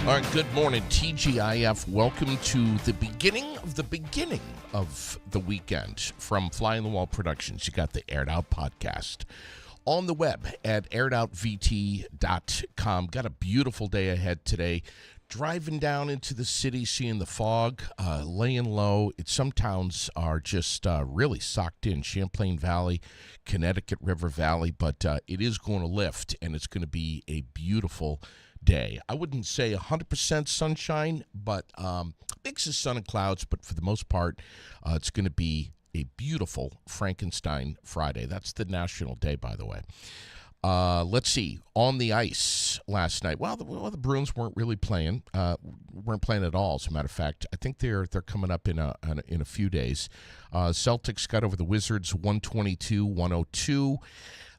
All right, good morning, TGIF. Welcome to the beginning of the weekend from Fly on the Wall Productions. You got the Aired Out podcast on the web at airedoutvt.com. Got a beautiful day ahead today. Driving down into the city, seeing the fog, laying low. Some towns are just really socked in. Champlain Valley, Connecticut River Valley, but it is going to lift, and it's going to be a beautiful day. I wouldn't say 100% sunshine, but mix of sun and clouds, but for the most part, it's going to be a beautiful Frankenstein Friday. That's the national day, by the way. Let's see. On the ice last night, well, the Bruins weren't really playing. Weren't playing at all, as a matter of fact. I think they're coming up in a few days. Celtics got over the Wizards 122-102.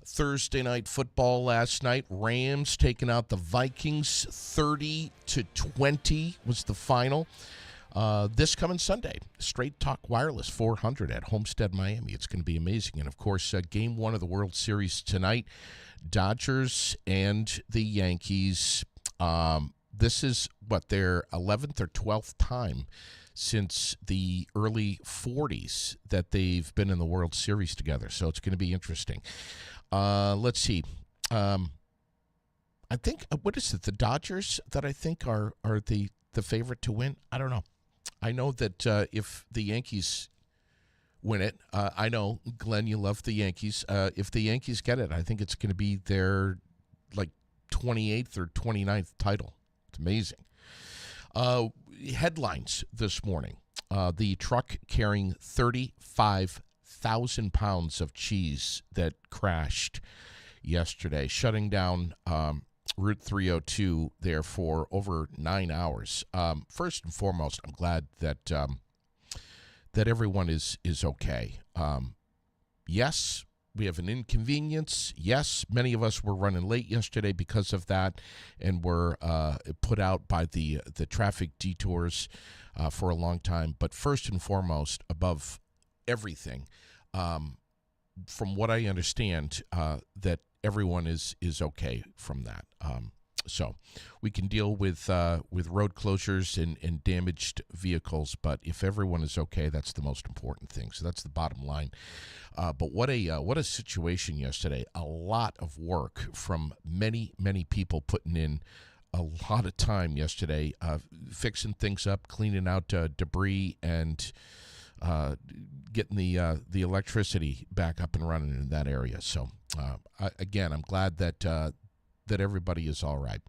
Thursday night football last night. Rams taking out the Vikings 30-20 was the final. This coming Sunday, Straight Talk Wireless 400 at Homestead, Miami. It's going to be amazing. And, of course, Game 1 of the World Series tonight, Dodgers and the Yankees. This is, their 11th or 12th time since the early 40s that they've been in the World Series together. So it's going to be interesting. Let's see. I think, what is it, the Dodgers that I think are the favorite to win? I don't know. I know that if the Yankees win it, I know, Glenn, you love the Yankees. If the Yankees get it, I think it's going to be their, 28th or 29th title. It's amazing. Headlines this morning. The truck carrying 35,000 pounds of cheese that crashed yesterday, shutting down Route 302 there for over 9 hours. First and foremost, I'm glad that that everyone is okay. Yes, we have an inconvenience. Yes, many of us were running late yesterday because of that, and were put out by the traffic detours for a long time. But first and foremost, above everything, from what I understand, that everyone is okay from that. So we can deal with road closures and damaged vehicles, but if everyone is okay, that's the most important thing. So that's the bottom line. But what a situation yesterday. A lot of work from many people putting in a lot of time yesterday, fixing things up, cleaning out debris, and getting the electricity back up and running in that area. So again, I'm glad that everybody is all right.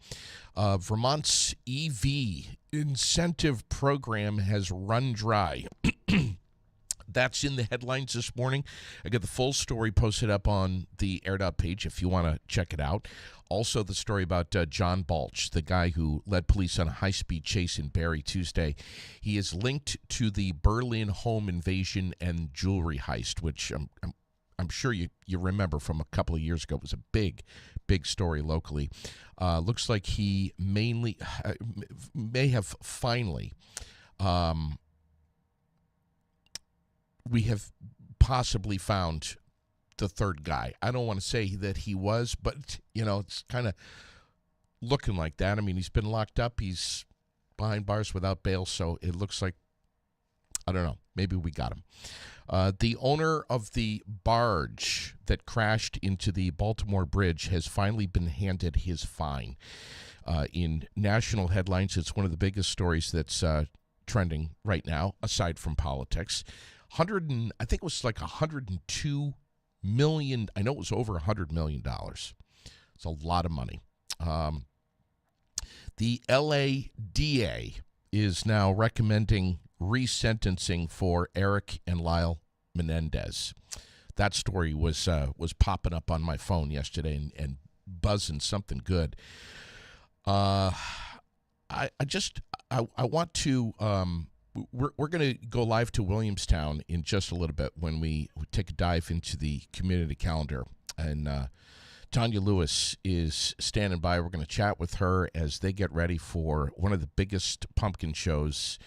Vermont's EV incentive program has run dry. That's in the headlines this morning. I got the full story posted up on the Aired Out page if you want to check it out. Also, the story about John Balch, the guy who led police on a high-speed chase in Barre Tuesday. He is linked to the Berlin home invasion and jewelry heist, which I'm sure you remember from a couple of years ago. It was a big story locally. Looks like he may have finally. We have possibly found the third guy. I don't want to say that he was, but, it's kind of looking like that. I mean, he's been locked up. He's behind bars without bail, so it looks like, I don't know, maybe we got him. The owner of the barge that crashed into the Baltimore Bridge has finally been handed his fine. In national headlines, it's one of the biggest stories that's trending right now, aside from politics. I think it was like $102 million. I know it was over $100 million. It's a lot of money. The LADA is now recommending resentencing for Eric and Lyle Menendez. That story was popping up on my phone yesterday and buzzing something good. I want to. We're going to go live to Williamstown in just a little bit when we take a dive into the community calendar, and Tania Lewis is standing by. We're going to chat with her as they get ready for one of the biggest pumpkin shows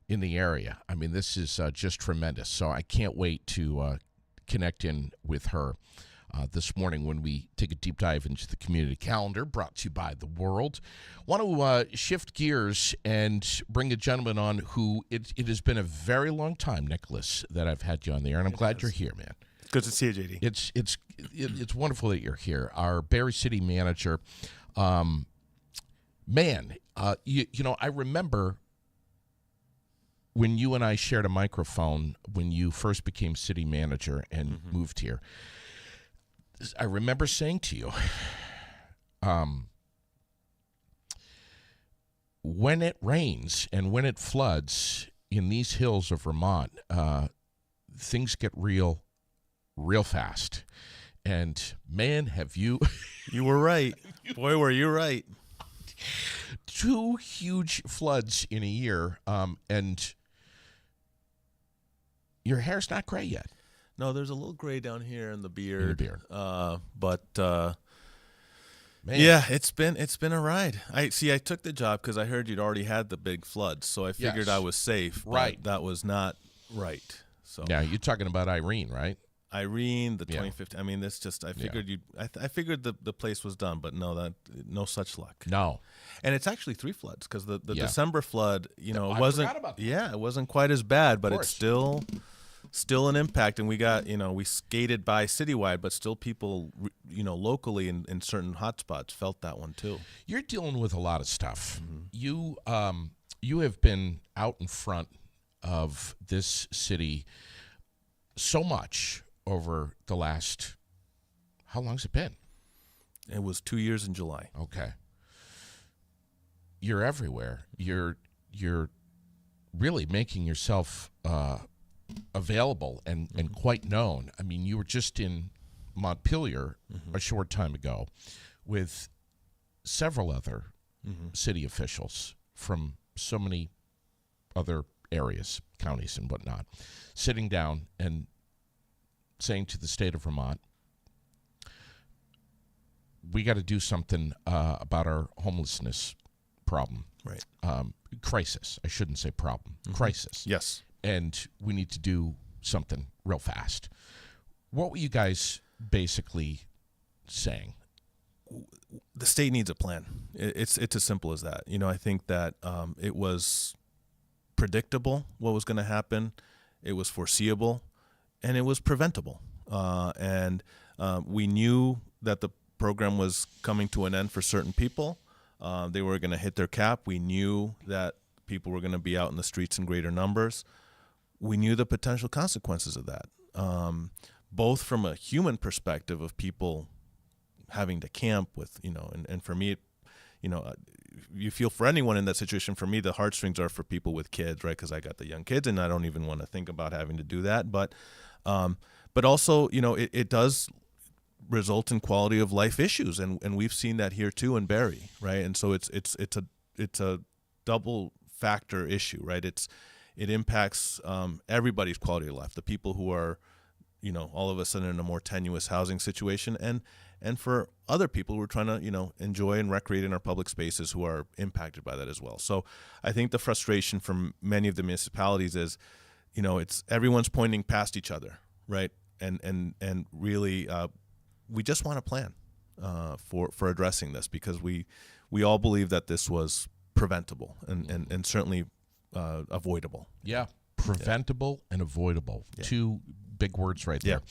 in the area. I mean, this is just tremendous. So I can't wait to connect in with her this morning when we take a deep dive into the community calendar, brought to you by The World. Want to shift gears and bring a gentleman on who it has been a very long time, Nicolas, that I've had you on the air, and I'm glad you're here, man. Good to see you, JD. It's wonderful that you're here. Our Barre City manager, I remember when you and I shared a microphone when you first became city manager and moved here. I remember saying to you, when it rains and when it floods in these hills of Vermont, things get real fast. And man, have you... You were right. Boy, were you right. 2 huge floods in a year, and your hair's not gray yet. No, there's a little gray down here in the beard. Man. Yeah, it's been a ride. I took the job because I heard you'd already had the big floods, so I figured I was safe. Right. But that was not right. So yeah, you're talking about Irene, right? Irene, the 2015. I mean, this just I figured I figured the place was done, but no such luck. No. And it's actually 3 floods because the December flood, it wasn't. Forgot about that. Yeah, it wasn't quite as bad, but it's still an impact, and we got we skated by citywide, but still people locally in certain hotspots felt that one too. You're dealing with a lot of stuff. You have been out in front of this city so much over the last, how long's it been? It was 2 years in July. Okay. You're everywhere. You're really making yourself available and quite known. I mean, you were just in Montpelier a short time ago with several other city officials from so many other areas, counties and whatnot, sitting down and saying to the state of Vermont, we got to do something about our homelessness problem. Right. Crisis. I shouldn't say problem. Crisis. Yes. And we need to do something real fast. What were you guys basically saying? The state needs a plan. It's as simple as that. I think that it was predictable what was going to happen. It was foreseeable, and it was preventable. And we knew that the program was coming to an end for certain people. They were going to hit their cap. We knew that people were going to be out in the streets in greater numbers. We knew the potential consequences of that, both from a human perspective of people having to camp with, and for me, you feel for anyone in that situation. For me, the heartstrings are for people with kids, right? Because I got the young kids, and I don't even want to think about having to do that. But also, it does result in quality of life issues, and we've seen that here too in Barre, right? And so it's a double factor issue, right? It impacts everybody's quality of life. The people who are, all of a sudden in a more tenuous housing situation, and for other people who are trying to, enjoy and recreate in our public spaces who are impacted by that as well. So I think the frustration from many of the municipalities is, it's everyone's pointing past each other, right? And really, we just want a plan for addressing this, because we all believe that this was preventable and certainly avoidable. Yeah, preventable and avoidable. Yeah. Two big words right there.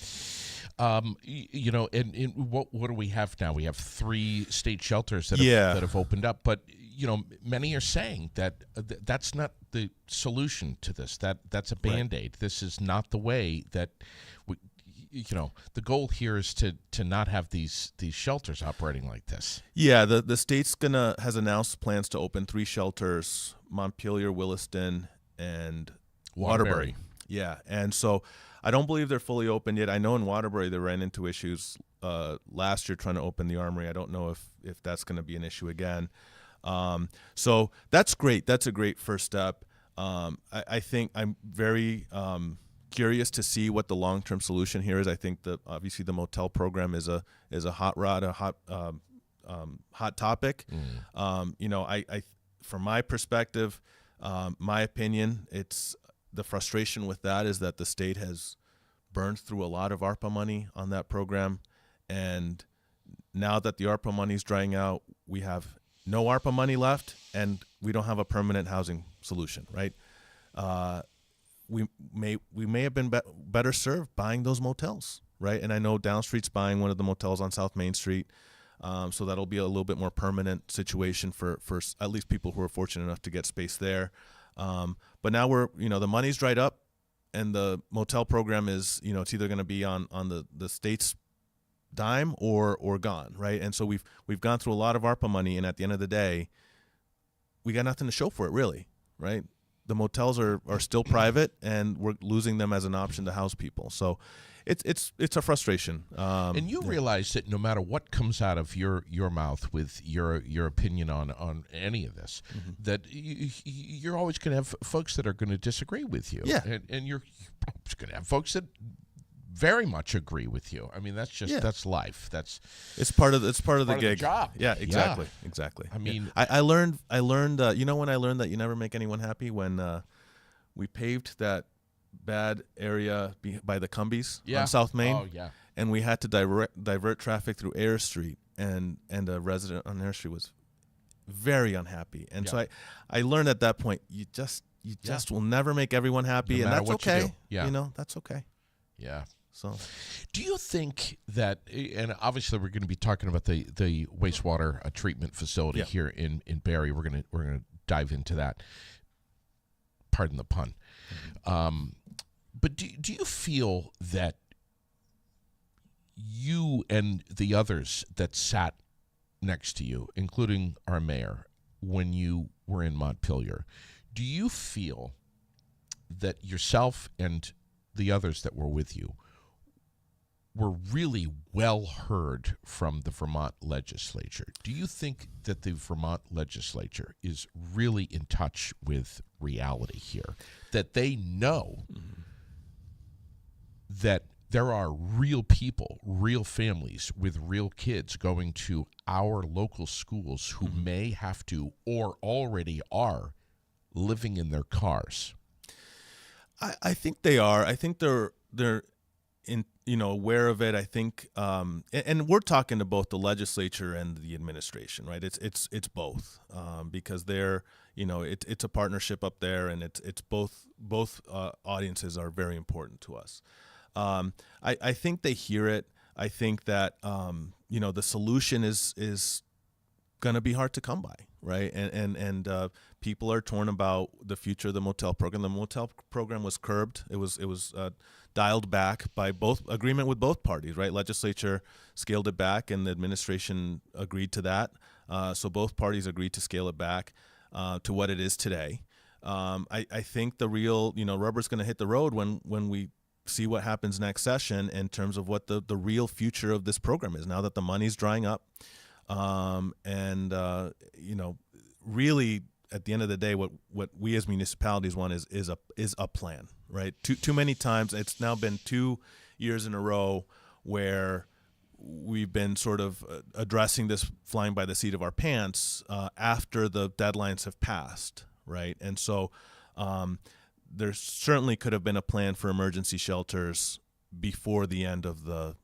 You know, and what do we have now? We have 3 state shelters that have opened up, but you know, many are saying that that's not the solution to this. That's a Band-Aid. Right. This is not the way that you know, the goal here is to not have these shelters operating like this. Yeah, the state's has announced plans to open 3 shelters: Montpelier, Williston, and Waterbury. Yeah, and so I don't believe they're fully open yet. I know in Waterbury they ran into issues last year trying to open the Armory. I don't know if that's going to be an issue again. So that's great. That's a great first step. I think I'm very curious to see what the long-term solution here is. I think that obviously the motel program is a hot topic. You know, I from my perspective, my opinion, it's the frustration with that is that the state has burned through a lot of ARPA money on that program, and now that the ARPA money is drying out, we have no ARPA money left, and we don't have a permanent housing solution, right? We may have been better served buying those motels, right? And I know Downstreet's buying one of the motels on South Main Street, so that'll be a little bit more permanent situation for at least people who are fortunate enough to get space there. But now the money's dried up, and the motel program is, it's either going to be on the state's dime or gone, right? And so we've gone through a lot of ARPA money, and at the end of the day, we got nothing to show for it, really, right? The motels are still private, and we're losing them as an option to house people. So it's a frustration. And you realize that no matter what comes out of your mouth with your opinion on any of this, that you're always going to have folks that are going to disagree with you. Yeah. And you're going to have folks that very much agree with you. I mean, that's just that's life. It's part of the gig. The job. Yeah, exactly. I mean, I learned when I learned that you never make anyone happy, when we paved that bad area by the Cumbies on South Main. Oh, yeah. And we had to divert traffic through Air Street, and a resident on Air Street was very unhappy. And so I learned at that point, you just will never make everyone happy, and that's okay. Yeah. That's okay. Yeah. So, do you think that, and obviously we're going to be talking about the wastewater treatment facility here in Barre. We're going to dive into that. Pardon the pun. But do you feel that you and the others that sat next to you, including our mayor, when you were in Montpelier, do you feel that yourself and the others that were with you were really well heard from the Vermont legislature? Do you think that the Vermont legislature is really in touch with reality here? That they know that there are real people, real families with real kids going to our local schools who may have to or already are living in their cars? I think they are. I think they're aware of it. I think, and we're talking to both the legislature and the administration, right? It's both, because they're, it's a partnership up there, and it's both audiences are very important to us. I think they hear it. I think that the solution is going to be hard to come by, right? And people are torn about the future of the motel program. The motel program was curbed. It was dialed back by agreement with both parties, right? Legislature scaled it back, and the administration agreed to that. So both parties agreed to scale it back to what it is today. I think the real, rubber's going to hit the road when we see what happens next session in terms of what the real future of this program is, now that the money's drying up. Really, at the end of the day, what we as municipalities want is a plan, right? Too many times, it's now been 2 years in a row where we've been sort of addressing this flying by the seat of our pants after the deadlines have passed, right? And so there certainly could have been a plan for emergency shelters before the end of the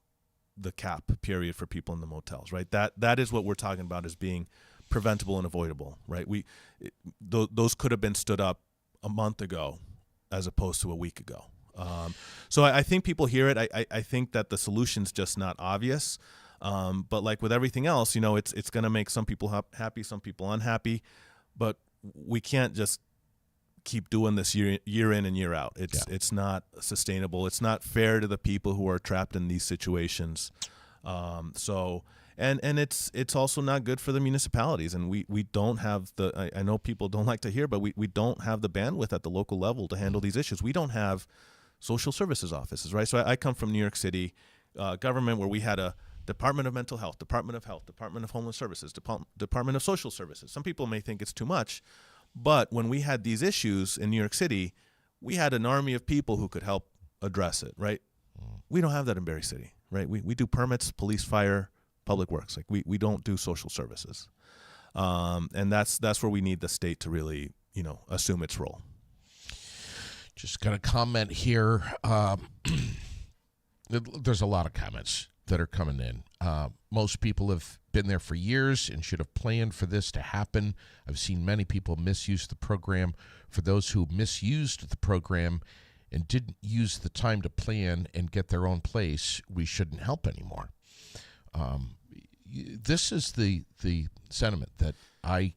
cap period for people in the motels, right? That is what we're talking about as being preventable and avoidable, right? Those could have been stood up a month ago as opposed to a week ago. So I think people hear it. I think that the solution's just not obvious. But like with everything else, it's going to make some people happy, some people unhappy. But we can't just keep doing this year in and year out. It's not sustainable. It's not fair to the people who are trapped in these situations. And it's also not good for the municipalities. And we don't have I know people don't like to hear, but we don't have the bandwidth at the local level to handle these issues. We don't have social services offices, right? So I come from New York City government, where we had a Department of Mental Health, Department of Health, Department of Homeless Services, Department of Social Services. Some people may think it's too much, but when we had these issues in New York City, we had an army of people who could help address it, right? We don't have that in Barre City, right? We do permits, police, fire, public works. Like we don't do social services. And that's where we need the state to really, assume its role. Just going to comment here. There's a lot of comments that are coming in. Most people have been there for years and should have planned for this to happen. I've seen many people misuse the program. For those who misused the program and didn't use the time to plan and get their own place, we shouldn't help anymore. This is the sentiment that I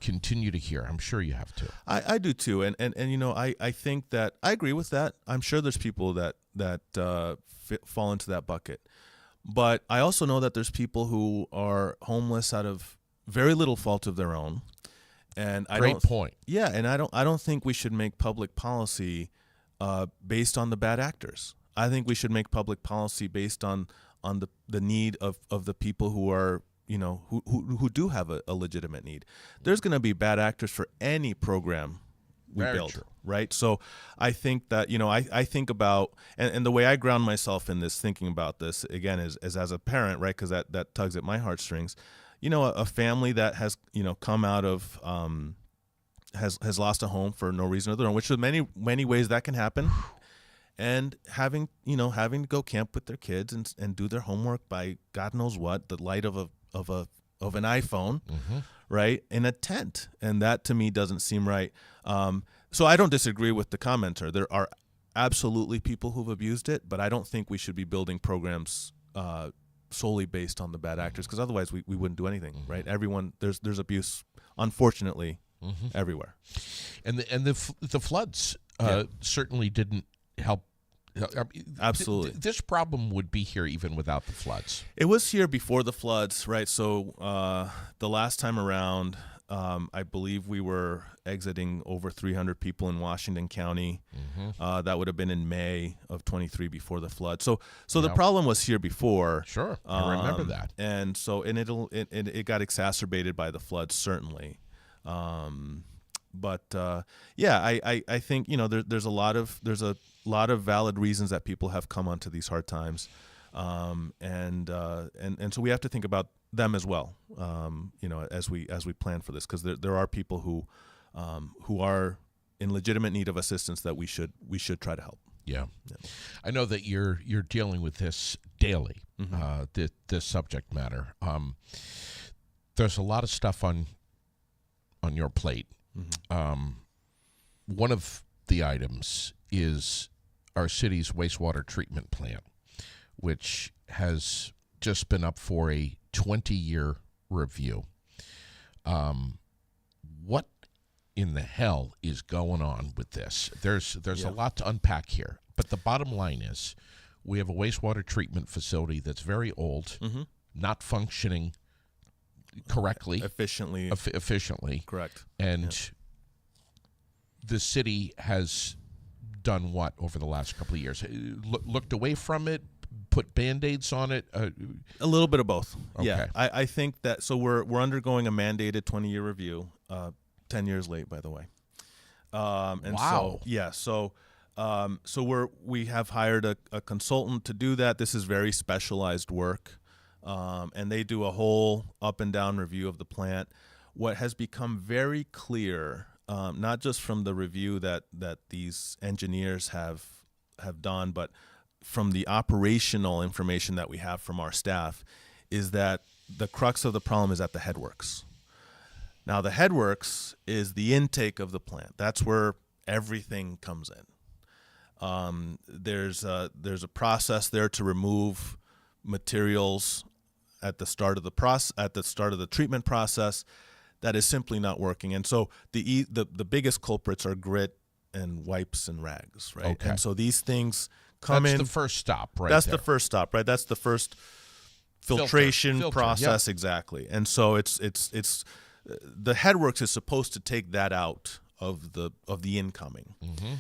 continue to hear. I'm sure you have too. I do too, and I think that I agree with that. I'm sure there's people that fall into that bucket, but I also know that there's people who are homeless out of very little fault of their own. And Great point. Yeah, and I don't think we should make public policy based on the bad actors. I think we should make public policy based on the need of the people who are who do have a legitimate need. There's going to be bad actors for any program we Very build, true. right? So I think that I think about and the way I ground myself in this, thinking about this again is as a parent, right? Because that tugs at my heartstrings. A family that has come out of has lost a home for no reason of their own, which is many ways that can happen. And having to go camp with their kids and do their homework by God knows what, the light of an iPhone, Mm-hmm. right, in a tent, and that to me doesn't seem right. So I don't disagree with the commenter. There are absolutely people who've abused it, but I don't think we should be building programs solely based on the bad actors, because otherwise we wouldn't do anything, Mm-hmm. right? Everyone there's abuse, unfortunately, Mm-hmm. everywhere. And the floods certainly didn't help. Absolutely. This problem would be here even without the floods. It was here before the floods, right? So the last time around, I believe we were exiting over 300 people in Washington County. Mm-hmm. That would have been in May of 23 before the flood. So the problem was here before. Sure, I remember that. And so it got exacerbated by the floods, certainly. But I think there's a lot of valid reasons that people have come onto these hard times, and so we have to think about them as well, as we plan for this, because there are people who are in legitimate need of assistance that we should try to help. Yeah. I know that you're dealing with this daily, Mm-hmm. this subject matter. There's a lot of stuff on your plate. Mm-hmm. One of the items is our city's wastewater treatment plant, which has just been up for a 20-year review. What in the hell is going on with this? There's a lot to unpack here, but the bottom line is we have a wastewater treatment facility that's very old, Mm-hmm. not functioning correctly, efficiently. Correct. And the city has done what over the last couple of years? Looked away from it, put Band-Aids on it? A little bit of both. Okay. Yeah, I think that. So we're undergoing a mandated 20-year review. 10 years late, by the way. And wow. So we have hired a consultant to do that. This is very specialized work. And they do a whole up and down review of the plant. What has become very clear, not just from the review that these engineers have done, but from the operational information that we have from our staff is that the crux of the problem is at the headworks. Now, the headworks is the intake of the plant. That's where everything comes in. There's a process there to remove materials at the start of the treatment process that is simply not working. And so the biggest culprits are grit and wipes and rags, right? Okay. And so these things come in. That's the first stop, right? That's there. the first stop, right? That's the first filtration Filter, process, exactly. And so it's the headworks is supposed to take that out of the incoming. Mm-hmm.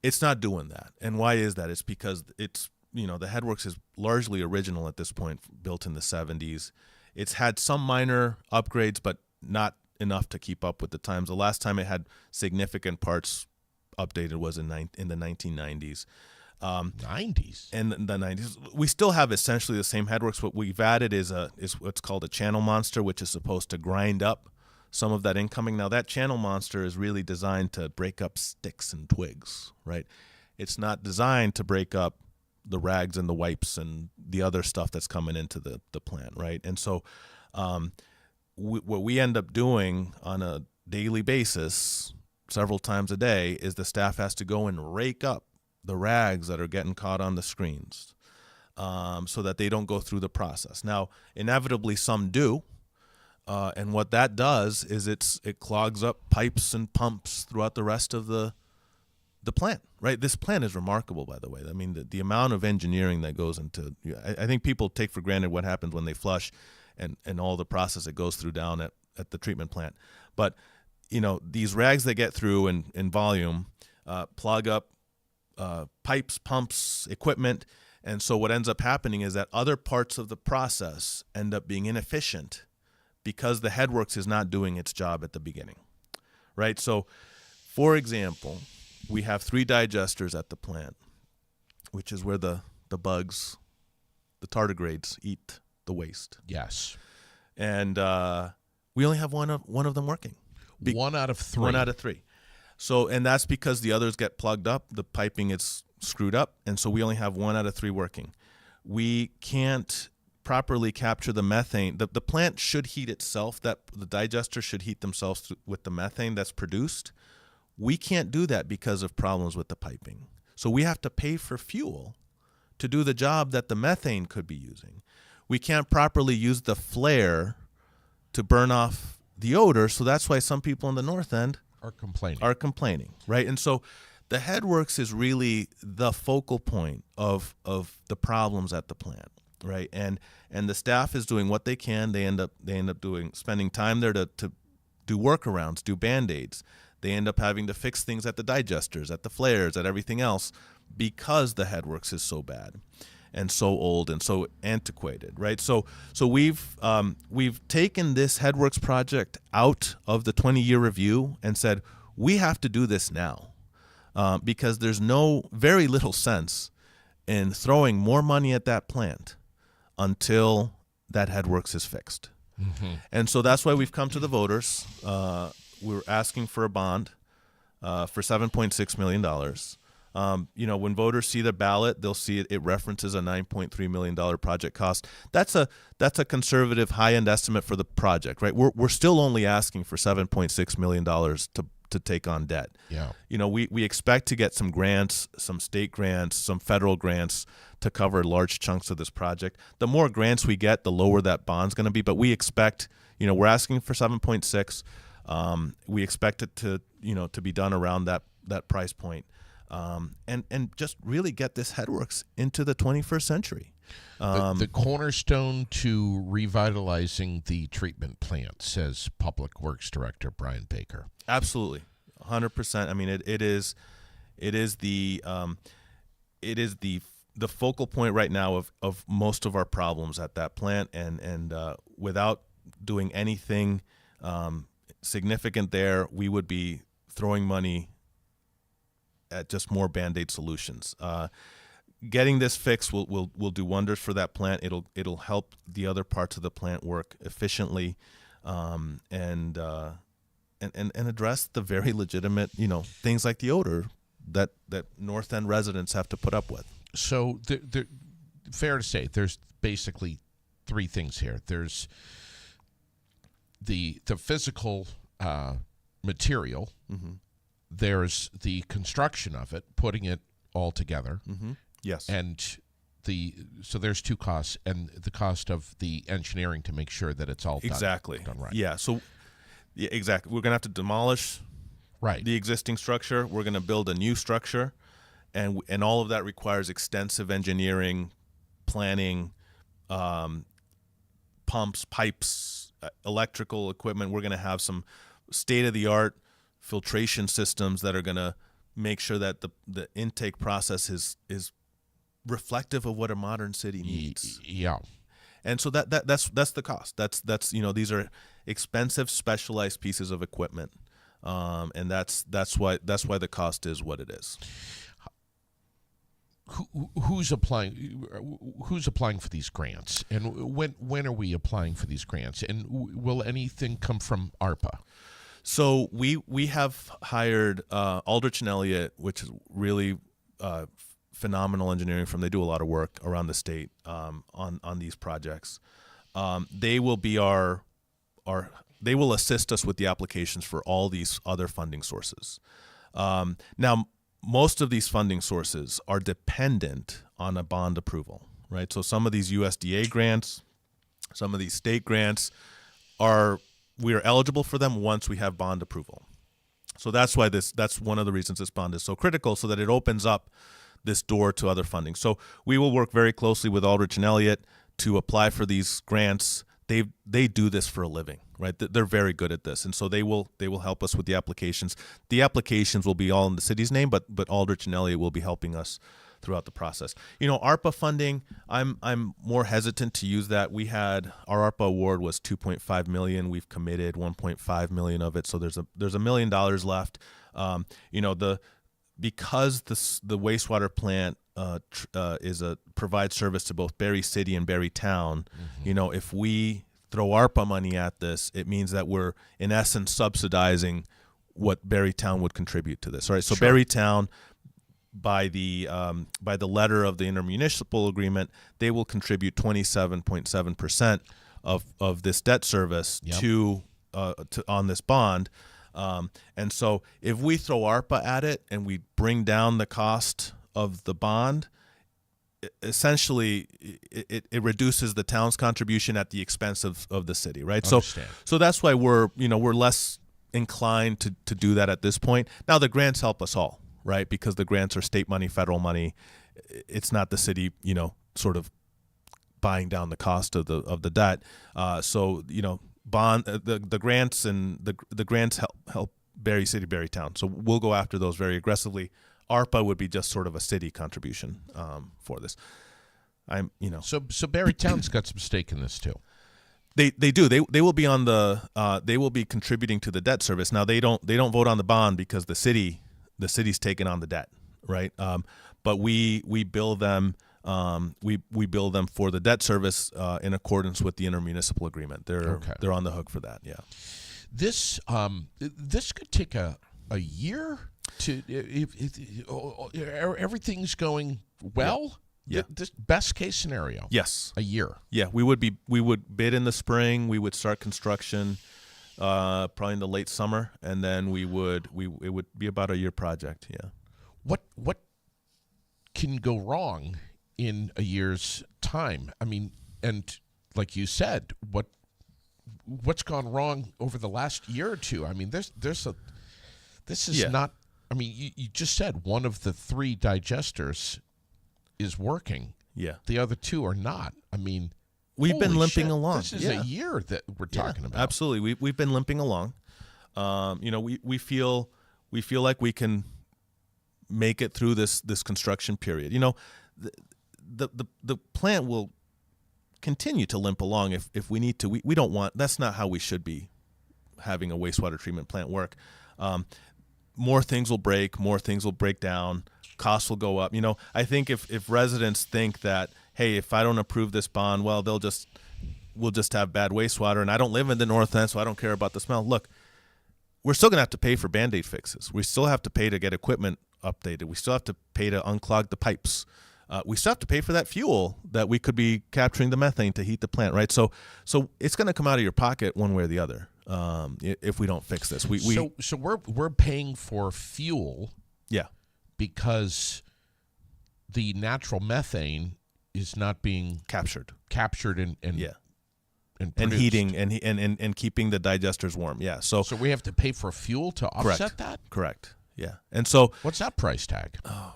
It's not doing that. And why is that? It's because the headworks is largely original at this point, built in the 70s. It's had some minor upgrades, but not enough to keep up with the times. The last time it had significant parts updated was in the 1990s. 90s. In the 90s, we still have essentially the same headworks. What we've added is what's called a channel monster, which is supposed to grind up some of that incoming. Now, that channel monster is really designed to break up sticks and twigs, right? It's not designed to break up the rags and the wipes and the other stuff that's coming into the plant, right? And so what we end up doing on a daily basis, several times a day, is the staff has to go and rake up the rags that are getting caught on the screens so that they don't go through the process. Now, inevitably, some do. And what that does is it clogs up pipes and pumps throughout the rest of the plant, right? This plant is remarkable, by the way. I mean, the amount of engineering that goes into, I think people take for granted what happens when they flush and all the process it goes through down at the treatment plant. But, these rags that get through in volume plug up pipes, pumps, equipment. And so what ends up happening is that other parts of the process end up being inefficient because the headworks is not doing its job at the beginning, right? So, for example, we have 3 digesters at the plant, which is where the bugs, the tardigrades, eat the waste. Yes. And we only have one of them working. 1 out of 3. 1 out of 3. So, and that's because the others get plugged up, the piping is screwed up, and so we only have 1 out of 3 working. We can't properly capture the methane. The plant should heat itself. That the digesters should heat themselves with the methane that's produced. We can't do that because of problems with the piping. So we have to pay for fuel to do the job that the methane could be using. We can't properly use the flare to burn off the odor, so that's why some people in the north end Are complaining, right? And so the headworks is really the focal point of the problems at the plant, right? And the staff is doing what they can. They end up spending time there to do workarounds, do Band-Aids. They end up having to fix things at the digesters, at the flares, at everything else because the headworks is so bad and so old and so antiquated, right? So we've taken this headworks project out of the 20-year review and said we have to do this now because there's very little sense in throwing more money at that plant until that headworks is fixed. Mm-hmm. And so that's why we've come to the voters. We're asking for a bond for $7.6 million. When voters see the ballot, they'll see it references a $9.3 million project cost. That's a conservative high-end estimate for the project, right? We're still only asking for $7.6 million to take on debt. Yeah. We expect to get some grants, some state grants, some federal grants to cover large chunks of this project. The more grants we get, the lower that bond's going to be. But we expect, we're asking for 7.6. We expect it to be done around that price point. And just really get this headworks into the 21st century. The cornerstone to revitalizing the treatment plant, says Public Works Director Brian Baker. Absolutely, 100%. I mean, it is the focal point right now of most of our problems at that plant, and without doing anything significant there, we would be throwing money at just more Band-Aid solutions. Getting this fixed will do wonders for that plant. It'll help the other parts of the plant work efficiently, and address the very legitimate things like the odor that North End residents have to put up with. So, fair to say, there's basically three things here. There's the physical material. Mm-hmm. There's the construction of it, putting it all together. Mm-hmm. Yes. And so there's two costs, and the cost of the engineering to make sure that it's all done right. Yeah. So, yeah, exactly. We're gonna have to demolish the existing structure. We're gonna build a new structure, and all of that requires extensive engineering, planning, pumps, pipes, electrical equipment. We're gonna have some state-of-the-art filtration systems that are gonna make sure that the intake process is reflective of what a modern city needs. Yeah. And so that's the cost. That's these are expensive, specialized pieces of equipment, and that's why the cost is what it is. Who's applying for these grants, and when are we applying for these grants, and will anything come from ARPA? So we have hired Aldrich and Elliott, which is really phenomenal engineering firm. They do a lot of work around the state on these projects. They will be they will assist us with the applications for all these other funding sources. Now, most of these funding sources are dependent on a bond approval, right? So some of these USDA grants, some of these state grants we are eligible for them once we have bond approval. So that's why that's one of the reasons this bond is so critical, so that it opens up this door to other funding. So we will work very closely with Aldrich and Elliott to apply for these grants. They do this for a living, right? They're very good at this, and so they will help us with the applications. The applications will be all in the city's name, but Aldrich and Elliott will be helping us throughout the process. ARPA funding, I'm more hesitant to use that. Our ARPA award was $2.5 million. We've committed $1.5 million of it, so there's $1 million left. Because the wastewater plant provides service to both Barre City and Barre Town, mm-hmm. If we throw ARPA money at this, it means that we're in essence subsidizing what Barre Town would contribute to this. All right, so sure. Barre Town, by the letter of the intermunicipal agreement, they will contribute 27.7% of this debt service to on this bond. And so if we throw ARPA at it and we bring down the cost of the bond, essentially it reduces the town's contribution at the expense of the city, right? So that's why we're less inclined to do that at this point. Now the grants help us all, right? Because the grants are state money, federal money. It's not the city, sort of buying down the cost of the debt. The grants and the grants help Barre City, Barre Town. So we'll go after those very aggressively. ARPA would be just sort of a city contribution for this. So Barre Town's got some stake in this too. They do. They will be on they will be contributing to the debt service. Now they don't vote on the bond because the city's taking on the debt, right? But we bill them. We bill them for the debt service in accordance with the intermunicipal agreement. They're on the hook for that. Yeah. This could take a year to if everything's going well. Yeah. This best case scenario. Yes. A year. Yeah. We would bid in the spring. We would start construction probably in the late summer, and then it would be about a year project. Yeah. What can go wrong in a year's time? I mean, and like you said, what's gone wrong over the last year or two? I mean, this is not. I mean, you just said one of the three digesters is working. Yeah, the other two are not. I mean, we've been limping along. This is a year that we're talking about. Absolutely, we've been limping along. We feel like we can make it through this construction period. The plant will continue to limp along if we need to. We don't want. That's not how we should be having a wastewater treatment plant work. More things will break. More things will break down. Costs will go up. I think if residents think that, hey, if I don't approve this bond, well, we'll just have bad wastewater, and I don't live in the north end, so I don't care about the smell. Look, we're still going to have to pay for Band-Aid fixes. We still have to pay to get equipment updated. We still have to pay to unclog the pipes. we still have to pay for that fuel that we could be capturing the methane to heat the plant, right? So it's going to come out of your pocket one way or the other if we don't fix this. So we're paying for fuel, yeah, because the natural methane is not being captured and heating and keeping the digesters warm. Yeah, so we have to pay for fuel to offset that. Correct. Yeah, and so what's that price tag? Oh,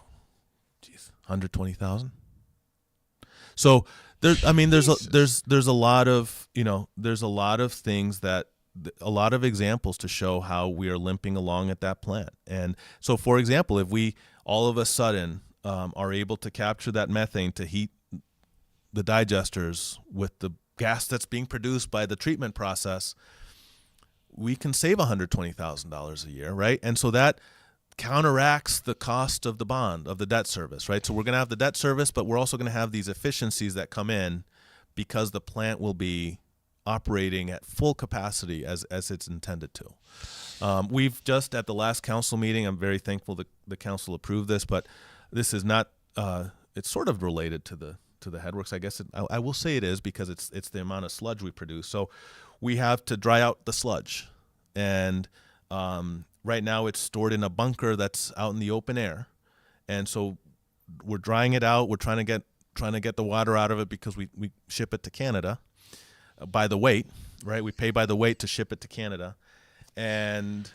geez, 120,000. So there's a lot of things a lot of examples to show how we are limping along at that plant. And so, for example, if we all of a sudden are able to capture that methane to heat the digesters with the gas that's being produced by the treatment process, we can save $120,000 a year, right? And so that counteracts the cost of the bond, of the debt service, right? So we're going to have the debt service, but we're also going to have these efficiencies that come in because the plant will be operating at full capacity as it's intended to. We've just, at the last council meeting, I'm very thankful that the council approved this, but this is not, it's sort of related to the headworks, I guess. I will say it is, because it's the amount of sludge we produce. So we have to dry out the sludge, and right now it's stored in a bunker that's out in the open air, and so we're drying it out. We're trying to get the water out of it because we ship it to Canada by the weight, right? We pay by the weight to ship it to Canada, and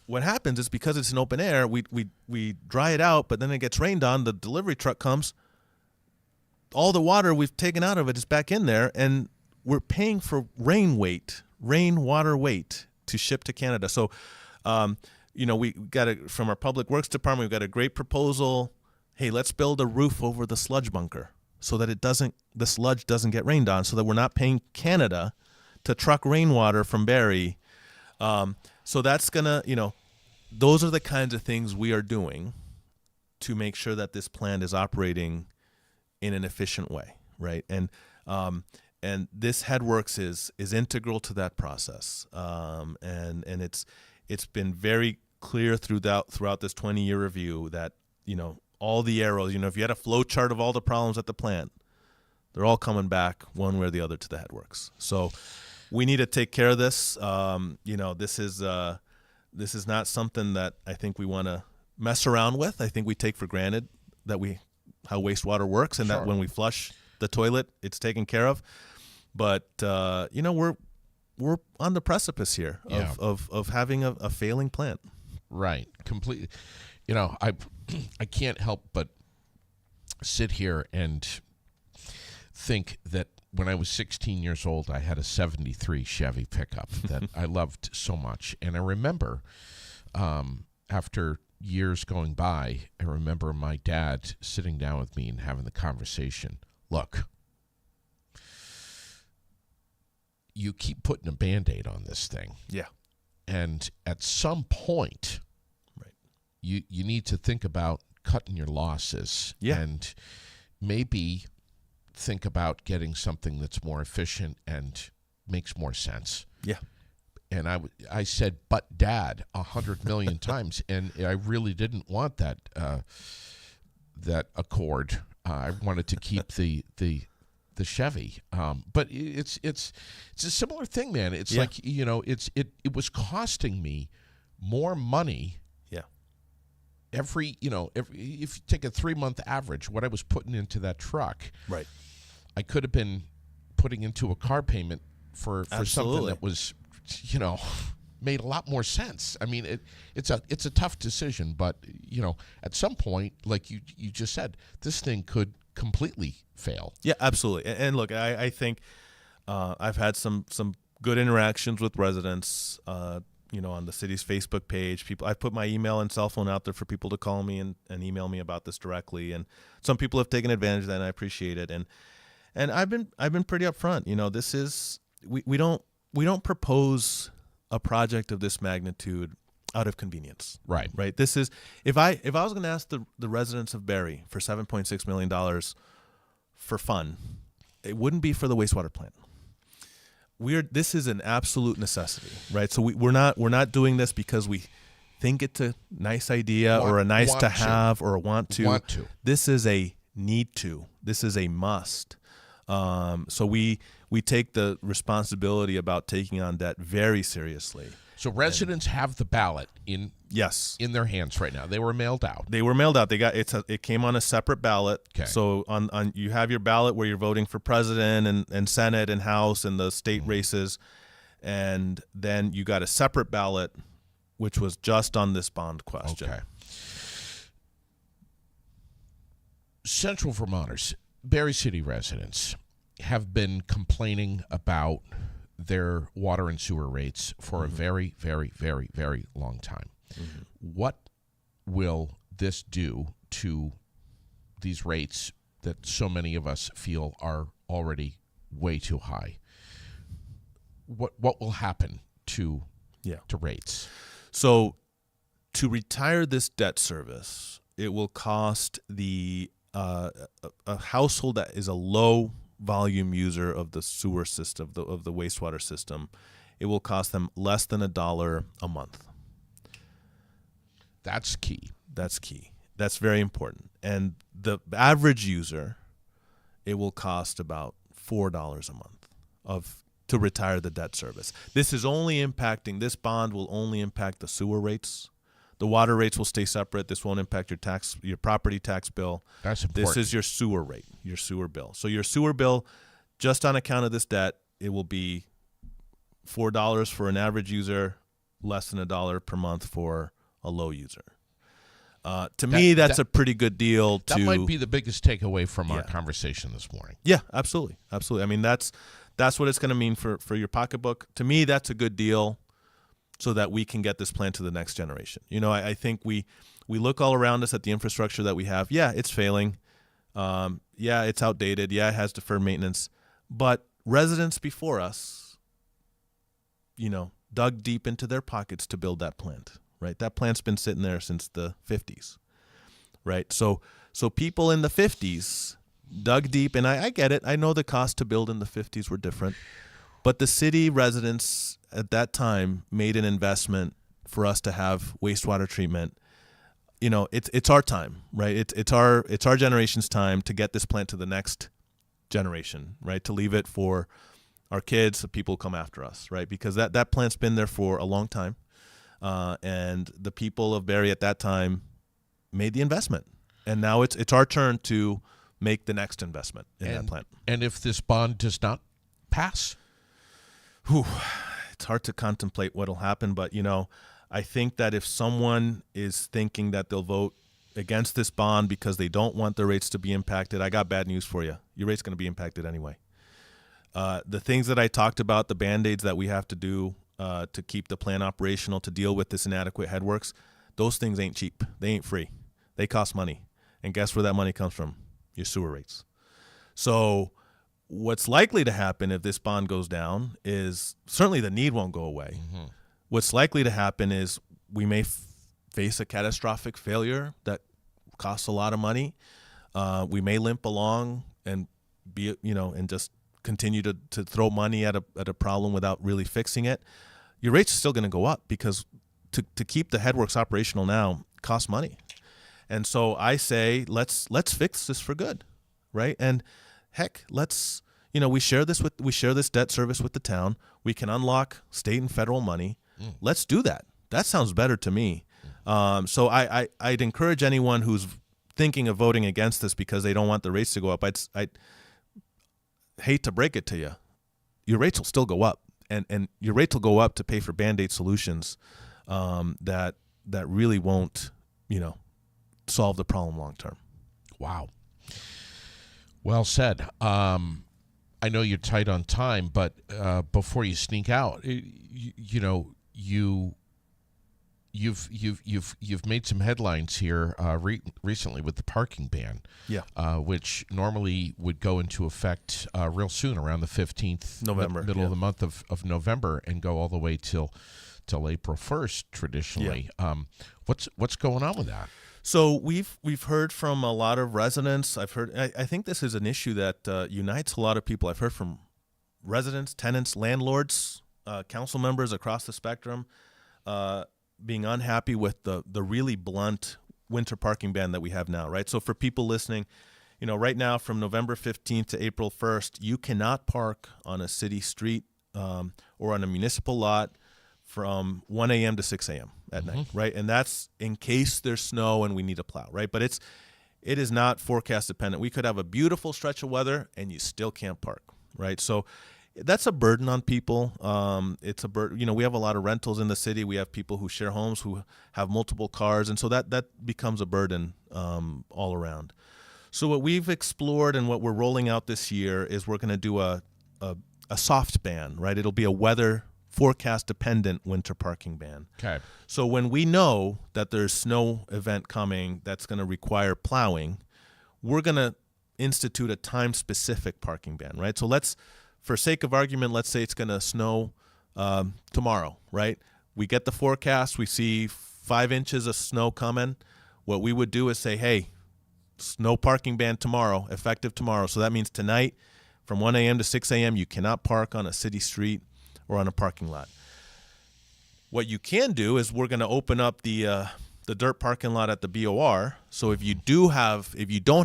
what happens is, because it's in open air, we dry it out, but then it gets rained on. The delivery truck comes. All the water we've taken out of it is back in there, and we're paying for rainwater weight to ship to Canada. So, we got from our public works department, we've got a great proposal. Hey, let's build a roof over the sludge bunker so that the sludge doesn't get rained on, so that we're not paying Canada to truck rainwater from Barre. So that's gonna, those are the kinds of things we are doing to make sure that this plant is operating in an efficient way, right? And this headworks is integral to that process, and it's been very clear throughout this 20-year review that all the arrows, if you had a flow chart of all the problems at the plant, they're all coming back one way or the other to the headworks. So we need to take care of this. This is not something that I think we want to mess around with. I think we take for granted how wastewater works, and Sure. that when we flush the toilet, it's taken care of. But we're on the precipice here of having a failing plant. Right, completely. I can't help but sit here and think that when I was 16 years old, I had a 73 Chevy pickup that I loved so much. And I remember after years going by, I remember my dad sitting down with me and having the conversation. Look, you keep putting a Band-Aid on this thing. Yeah. And at some point, right, you need to think about cutting your losses. Yeah. And maybe think about getting something that's more efficient and makes more sense. Yeah. And I said, but Dad, 100 million times, and I really didn't want that Accord. I wanted to keep the Chevy, but it's a similar thing, man. It's like it was costing me more money. Yeah. If you take a 3-month average, what I was putting into that truck, right, I could have been putting into a car payment for something that was, made a lot more sense. I mean, it's a tough decision, but at some point, like you just said, this thing could completely fail. Yeah, absolutely. And look, I think I've had some good interactions with residents. On the city's Facebook page, I've put my email and cell phone out there for people to call me and email me about this directly. And some people have taken advantage of that, and I appreciate it. And I've been pretty upfront. This is we don't propose a project of this magnitude out of convenience. Right. Right. This is if I was going to ask the residents of Barre for $7.6 million for fun, it wouldn't be for the wastewater plant. This is an absolute necessity, right? So we're not doing this because we think it's a nice idea or a nice to have or a want to. This is a need to. This is a must. So we take the responsibility about taking on debt very seriously. So residents have the ballot in their hands right now. They were mailed out. They were mailed out. It came on a separate ballot. Okay. So on you have your ballot where you're voting for president and Senate and House and the state races, and then you got a separate ballot, which was just on this bond question. Okay. Central Vermonters, Barre City residents, have been complaining about their water and sewer rates for a very, very, very, very long time. Mm-hmm. What will this do to these rates that so many of us feel are already way too high? What will happen to rates? So to retire this debt service, it will cost a household that is a low volume user of the sewer system, of the wastewater system, it will cost them less than $1 a month. That's key. That's very important. And the average user, it will cost about $4 a month to retire the debt service. This bond will only impact the sewer rates. The water rates will stay separate. This won't impact your property tax bill. That's important. This is your sewer rate, your sewer bill. So your sewer bill, just on account of this debt, it will be $4 for an average user, less than $1 per month for a low user. To me, that's a pretty good deal. That might be the biggest takeaway from our conversation this morning. Yeah, absolutely. I mean, that's what it's going to mean for your pocketbook. To me, that's a good deal, so that we can get this plan to the next generation. I think we look all around us at the infrastructure that we have. Yeah, it's failing. Yeah, it's outdated. Yeah, it has deferred maintenance. But residents before us, dug deep into their pockets to build that plant, right? That plant's been sitting there since the 50s, right? So people in the 50s dug deep, and I get it. I know the cost to build in the 50s were different. But the city residents at that time made an investment for us to have wastewater treatment. It's our time, right? It's our generation's time to get this plant to the next generation, right? To leave it for our kids, the people who come after us, right? Because that plant's been there for a long time, and the people of Barre at that time made the investment, and now it's our turn to make the next investment in that plant. And if this bond does not pass? It's hard to contemplate what'll happen, but I think that if someone is thinking that they'll vote against this bond because they don't want their rates to be impacted, I got bad news for you. Your rate's going to be impacted anyway. The things that I talked about, the Band-Aids that we have to do to keep the plant operational, to deal with this inadequate headworks, those things ain't cheap. They ain't free. They cost money. And guess where that money comes from? Your sewer rates. So what's likely to happen if this bond goes down is certainly the need won't go away. Mm-hmm. What's likely to happen is we may face a catastrophic failure that costs a lot of money. We may limp along and and just continue to throw money at a problem without really fixing it. Your rate's still going to go up because to keep the headworks operational now costs money. And so I say let's fix this for good, right? And heck, let's we share this debt service with the town. We can unlock state and federal money. Let's do that. That sounds better to me. So I'd encourage anyone who's thinking of voting against this because they don't want the rates to go up. I'd hate to break it to you. Your rates will still go up, and your rates will go up to pay for Band-Aid solutions that really won't solve the problem long term. Wow. Well said. I know you're tight on time, but before you sneak out, you've made some headlines here recently with the parking ban, which normally would go into effect real soon, around the 15th, November, middle of the month of November, and go all the way till April 1st traditionally. What's going on with that? So we've heard from a lot of residents. I think this is an issue that unites a lot of people. I've heard from residents, tenants, landlords, council members across the spectrum being unhappy with the really blunt winter parking ban that we have now, right? So for people listening, right now from November 15th to April 1st, you cannot park on a city street or on a municipal lot from 1 a.m. to 6 a.m. at night, right? And that's in case there's snow and we need a plow, right? But it is not forecast dependent. We could have a beautiful stretch of weather and you still can't park, right? So that's a burden on people. It's a burden. We have a lot of rentals in the city. We have people who share homes who have multiple cars, and so that becomes a burden all around. So what we've explored and what we're rolling out this year is we're going to do a soft ban, right? It'll be a weather forecast dependent winter parking ban. Okay. So when we know that there's snow event coming that's going to require plowing, we're going to institute a time specific parking ban, right? So for sake of argument, let's say it's going to snow tomorrow, right? We get the forecast, we see 5 inches of snow coming. What we would do is say, hey, snow parking ban tomorrow, effective tomorrow. So that means tonight from 1 a.m. to 6 a.m. you cannot park on a city street or on a parking lot. What you can do is we're going to open up the dirt parking lot at the BOR. So if you don't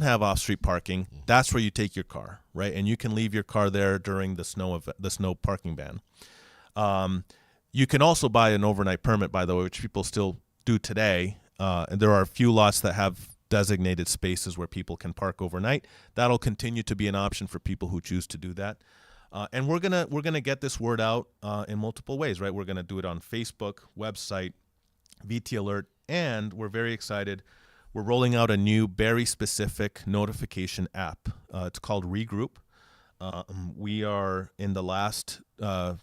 have off-street parking, that's where you take your car, right? And you can leave your car there during the snow parking ban. You can also buy an overnight permit, by the way, which people still do today. And there are a few lots that have designated spaces where people can park overnight. That'll continue to be an option for people who choose to do that. And we're gonna get this word out in multiple ways, right? We're gonna do it on Facebook, website, VT Alert, and we're very excited. We're rolling out a new Barre-specific notification app. It's called Regroup. We are in the last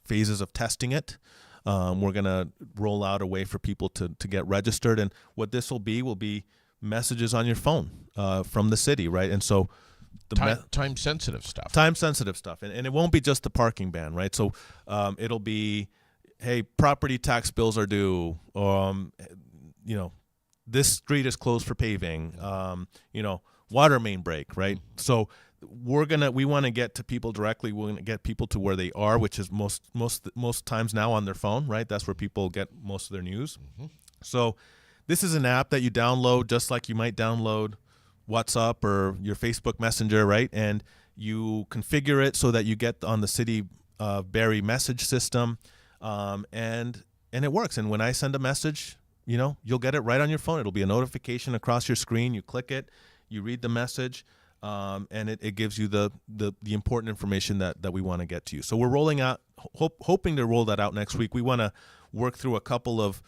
phases of testing it. We're gonna roll out a way for people to get registered, and what this will be messages on your phone from the city, right? And so time sensitive stuff. And it won't be just the parking ban, right? So it'll be, hey, property tax bills are due. This street is closed for paving. Water main break, right? So we want to get to people directly. We're going to get people to where they are, which is most times now on their phone, right? That's where people get most of their news. Mm-hmm. So this is an app that you download just like you might download WhatsApp or your Facebook Messenger, right? And you configure it so that you get on the city Barre message system, and it works. And when I send a message, you'll get it right on your phone. It'll be a notification across your screen. You click it, you read the message, and it gives you the important information that we want to get to you. So we're rolling out, hoping to roll that out next week. We want to work through a couple of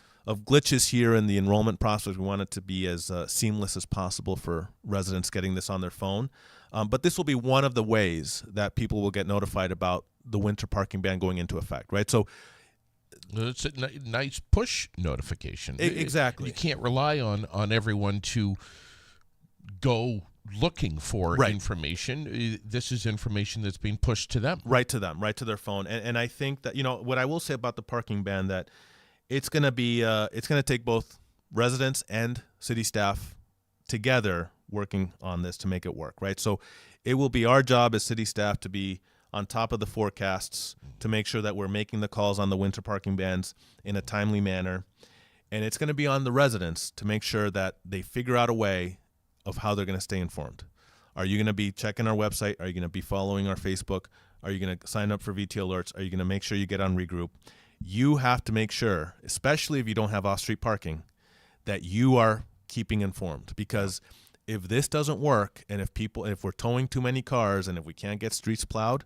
glitches here in the enrollment process. We want it to be as seamless as possible for residents getting this on their phone. But this will be one of the ways that people will get notified about the winter parking ban going into effect, right? So it's a nice push notification. Exactly. You can't rely on everyone to go looking for information. This is information that's being pushed to them. Right to their phone. And I think that, what I will say about the parking ban, that it's going to take both residents and city staff together working on this to make it work, right? So it will be our job as city staff to be on top of the forecasts to make sure that we're making the calls on the winter parking bans in a timely manner. And it's going to be on the residents to make sure that they figure out a way of how they're going to stay informed. Are you going to be checking our website? Are you going to be following our Facebook? Are you going to sign up for VT Alerts? Are you going to make sure you get on Regroup? You have to make sure, especially if you don't have off-street parking, that you are keeping informed. Because if this doesn't work, and if we're towing too many cars, and if we can't get streets plowed,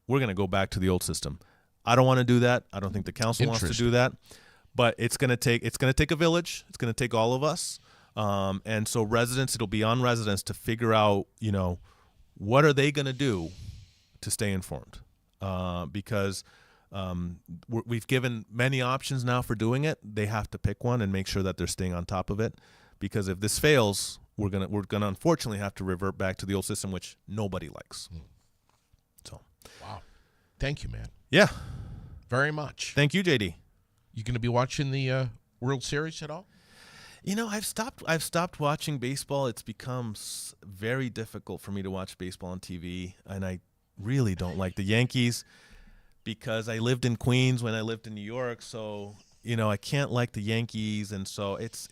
we're going to go back to the old system. I don't want to do that. I don't think the council wants to do that. But it's going to take a village. It's going to take all of us. And so it'll be on residents to figure out, what are they going to do to stay informed? Because we've given many options now for doing it. They have to pick one and make sure that they're staying on top of it. Because if this fails, we're gonna unfortunately have to revert back to the old system, which nobody likes. So, wow, thank you, man. Yeah, very much. Thank you, JD. You going to be watching the World Series at all? I've stopped watching baseball. It's become very difficult for me to watch baseball on TV, and I really don't like the Yankees because I lived in Queens when I lived in New York. So I can't like the Yankees, and so it's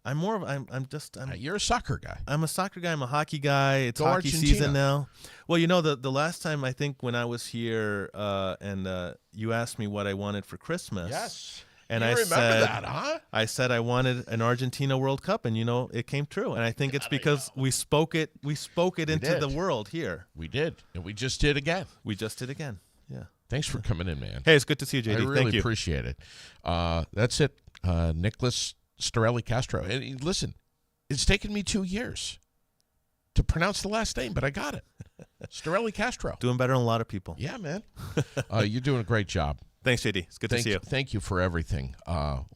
You're a soccer guy. I'm a soccer guy. I'm a hockey guy. It's Go hockey Argentina. season now. Well, the last time I think when I was here and you asked me what I wanted for Christmas. Yes. And you I remember said, that, huh? I said I wanted an Argentina World Cup, and it came true. And I think it's because we spoke it into the world here. We did, and we just did again. Yeah. Thanks for coming in, man. Hey, it's good to see you, JD. I really Thank you. appreciate it. That's it, Nicolas Storellicastro. And listen, it's taken me 2 years to pronounce the last name, but I got it. Storellicastro. Doing better than a lot of people. Yeah, man. You're doing a great job. Thanks, JD. It's good to see you. Thank you for everything.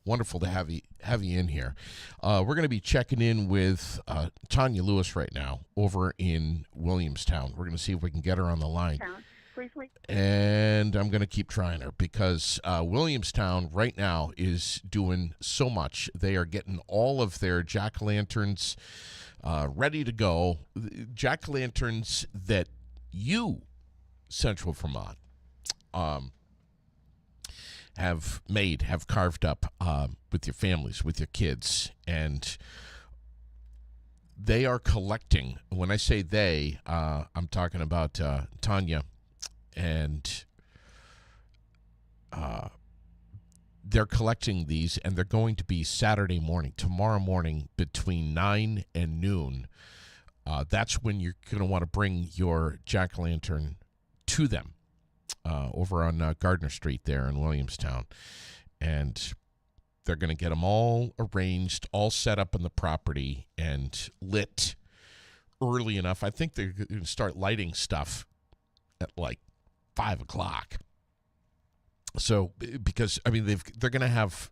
Wonderful to have you in here. We're going to be checking in with Tania Lewis right now over in Williamstown. We're going to see if we can get her on the line. And I'm going to keep trying her because Williamstown right now is doing so much. They are getting all of their jack-o'-lanterns ready to go. Jack-o'-lanterns that you, Central Vermont, have carved up with your families, with your kids, and they are collecting. When I say they, I'm talking about Tania, and they're collecting these, and they're going to be Saturday morning, tomorrow morning, between 9 and noon. That's when you're going to want to bring your jack-o'-lantern to them. Over on Gardner Street there in Williamstown. And they're going to get them all arranged, all set up in the property and lit early enough. I think they're going to start lighting stuff at like 5 o'clock. So, because, I mean, they're going to have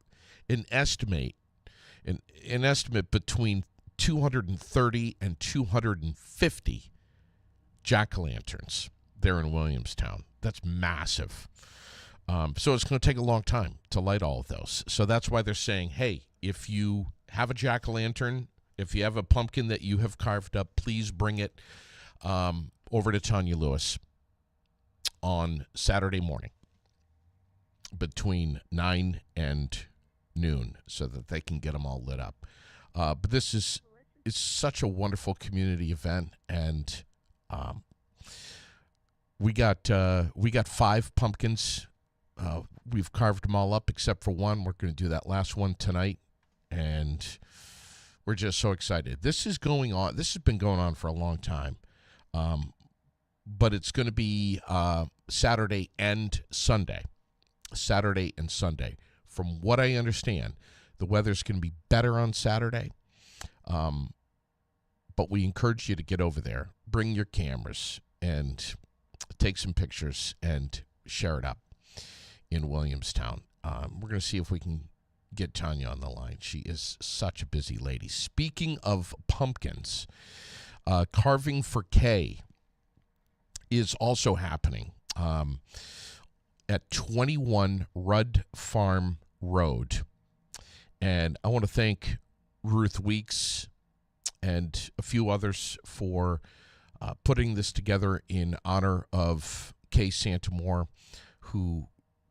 an estimate between 230 and 250 jack-o'-lanterns there in Williamstown. That's massive. So it's going to take a long time to light all of those. So that's why they're saying, hey, if you have a jack-o'-lantern, if you have a pumpkin that you have carved up, please bring it over to Tania Lewis on Saturday morning between 9 and noon so that they can get them all lit up. But it's such a wonderful community event, and we got 5 pumpkins. We've carved them all up except for one. We're going to do that last one tonight, and we're just so excited. This is going on. This has been going on for a long time, but it's going to be Saturday and Sunday. Saturday and Sunday. From what I understand, the weather's going to be better on Saturday, but we encourage you to get over there, bring your cameras, and take some pictures and share it up in Williamstown. We're going to see if we can get Tania on the line. She is such a busy lady. Speaking of pumpkins, Carving for K is also happening at 21 Rudd Farm Road. And I want to thank Ruth Weeks and a few others for putting this together in honor of Kay Santamore, who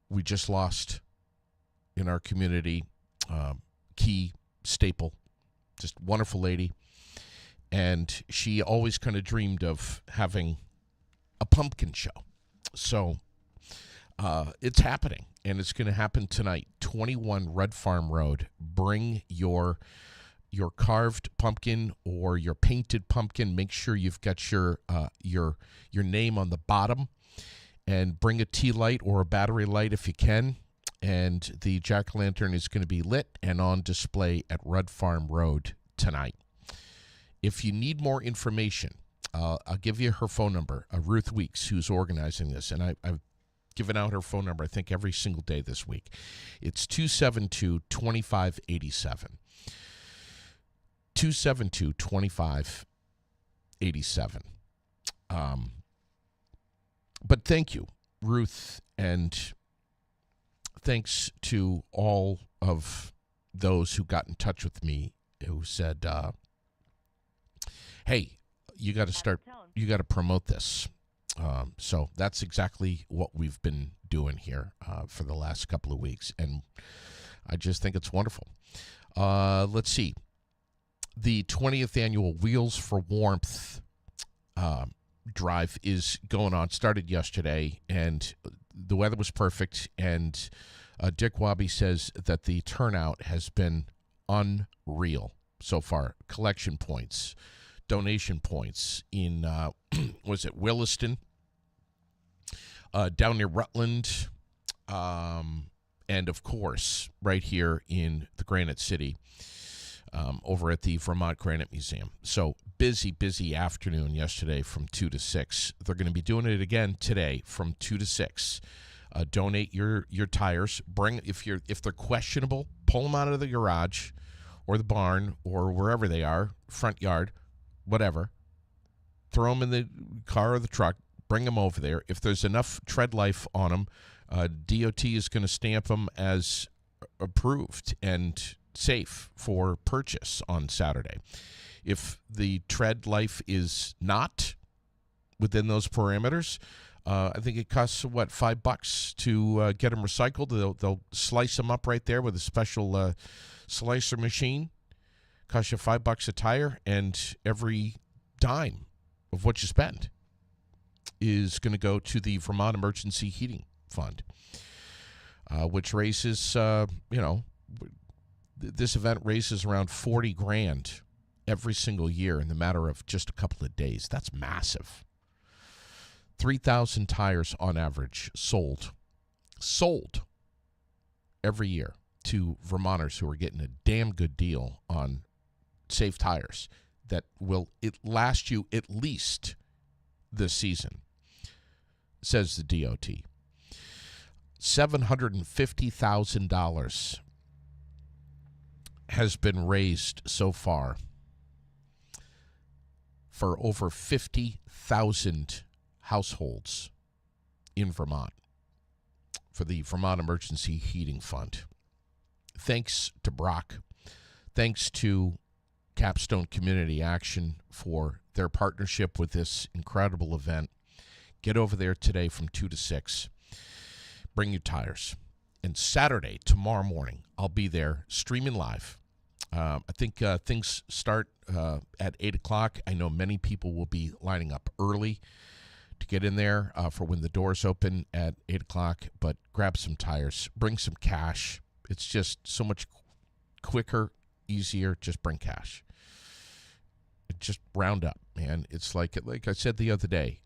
we just lost in our community. Key staple, just wonderful lady. And she always kind of dreamed of having a pumpkin show. So it's happening, and it's going to happen tonight, 21 Rudd Farm Road. Bring your carved pumpkin or your painted pumpkin. Make sure you've got your name on the bottom, and bring a tea light or a battery light if you can. And the jack-o'-lantern is going to be lit and on display at Rudd Farm Road tonight. If you need more information, I'll give you her phone number, Ruth Weeks, who's organizing this. And I've given out her phone number, I think, every single day this week. It's 272-2587. 272-2587. But thank you, Ruth, and thanks to all of those who got in touch with me, who said, hey, you got to promote this. So that's exactly what we've been doing here for the last couple of weeks, and I just think it's wonderful. Let's see. The 20th annual Wheels for Warmth drive is going on. Started yesterday, and the weather was perfect. And Dick Wabi says that the turnout has been unreal so far. Collection points, donation points in, was it Williston? Down near Rutland, and of course, right here in the Granite City, over at the Vermont Granite Museum. So busy afternoon yesterday from 2 to 6. They're going to be doing it again today from 2 to 6. Donate your tires. Bring if they're questionable, pull them out of the garage or the barn or wherever they are, front yard, whatever. Throw them in the car or the truck. Bring them over there. If there's enough tread life on them, DOT is going to stamp them as approved and safe for purchase on Saturday. If the tread life is not within those parameters, I think it costs, $5 to get them recycled. They'll slice them up right there with a special slicer machine. Costs you $5 a tire, and every dime of what you spend is going to go to the Vermont Emergency Heating Fund, which raises, this event raises around $40,000 every single year in the matter of just a couple of days. That's massive. 3,000 tires on average sold every year to Vermonters who are getting a damn good deal on safe tires that will last you at least this season, says the DOT. $750,000 has been raised so far for over 50,000 households in Vermont for the Vermont Emergency Heating Fund. Thanks to Brock. Thanks to Capstone Community Action for their partnership with this incredible event. Get over there today from 2 to 6. Bring your tires. And Saturday, tomorrow morning, I'll be there streaming live. I think things start at 8 o'clock. I know many people will be lining up early to get in there for when the doors open at 8 o'clock. But grab some tires. Bring some cash. It's just so much quicker, easier. Just bring cash. Just round up, man. It's like I said the other day.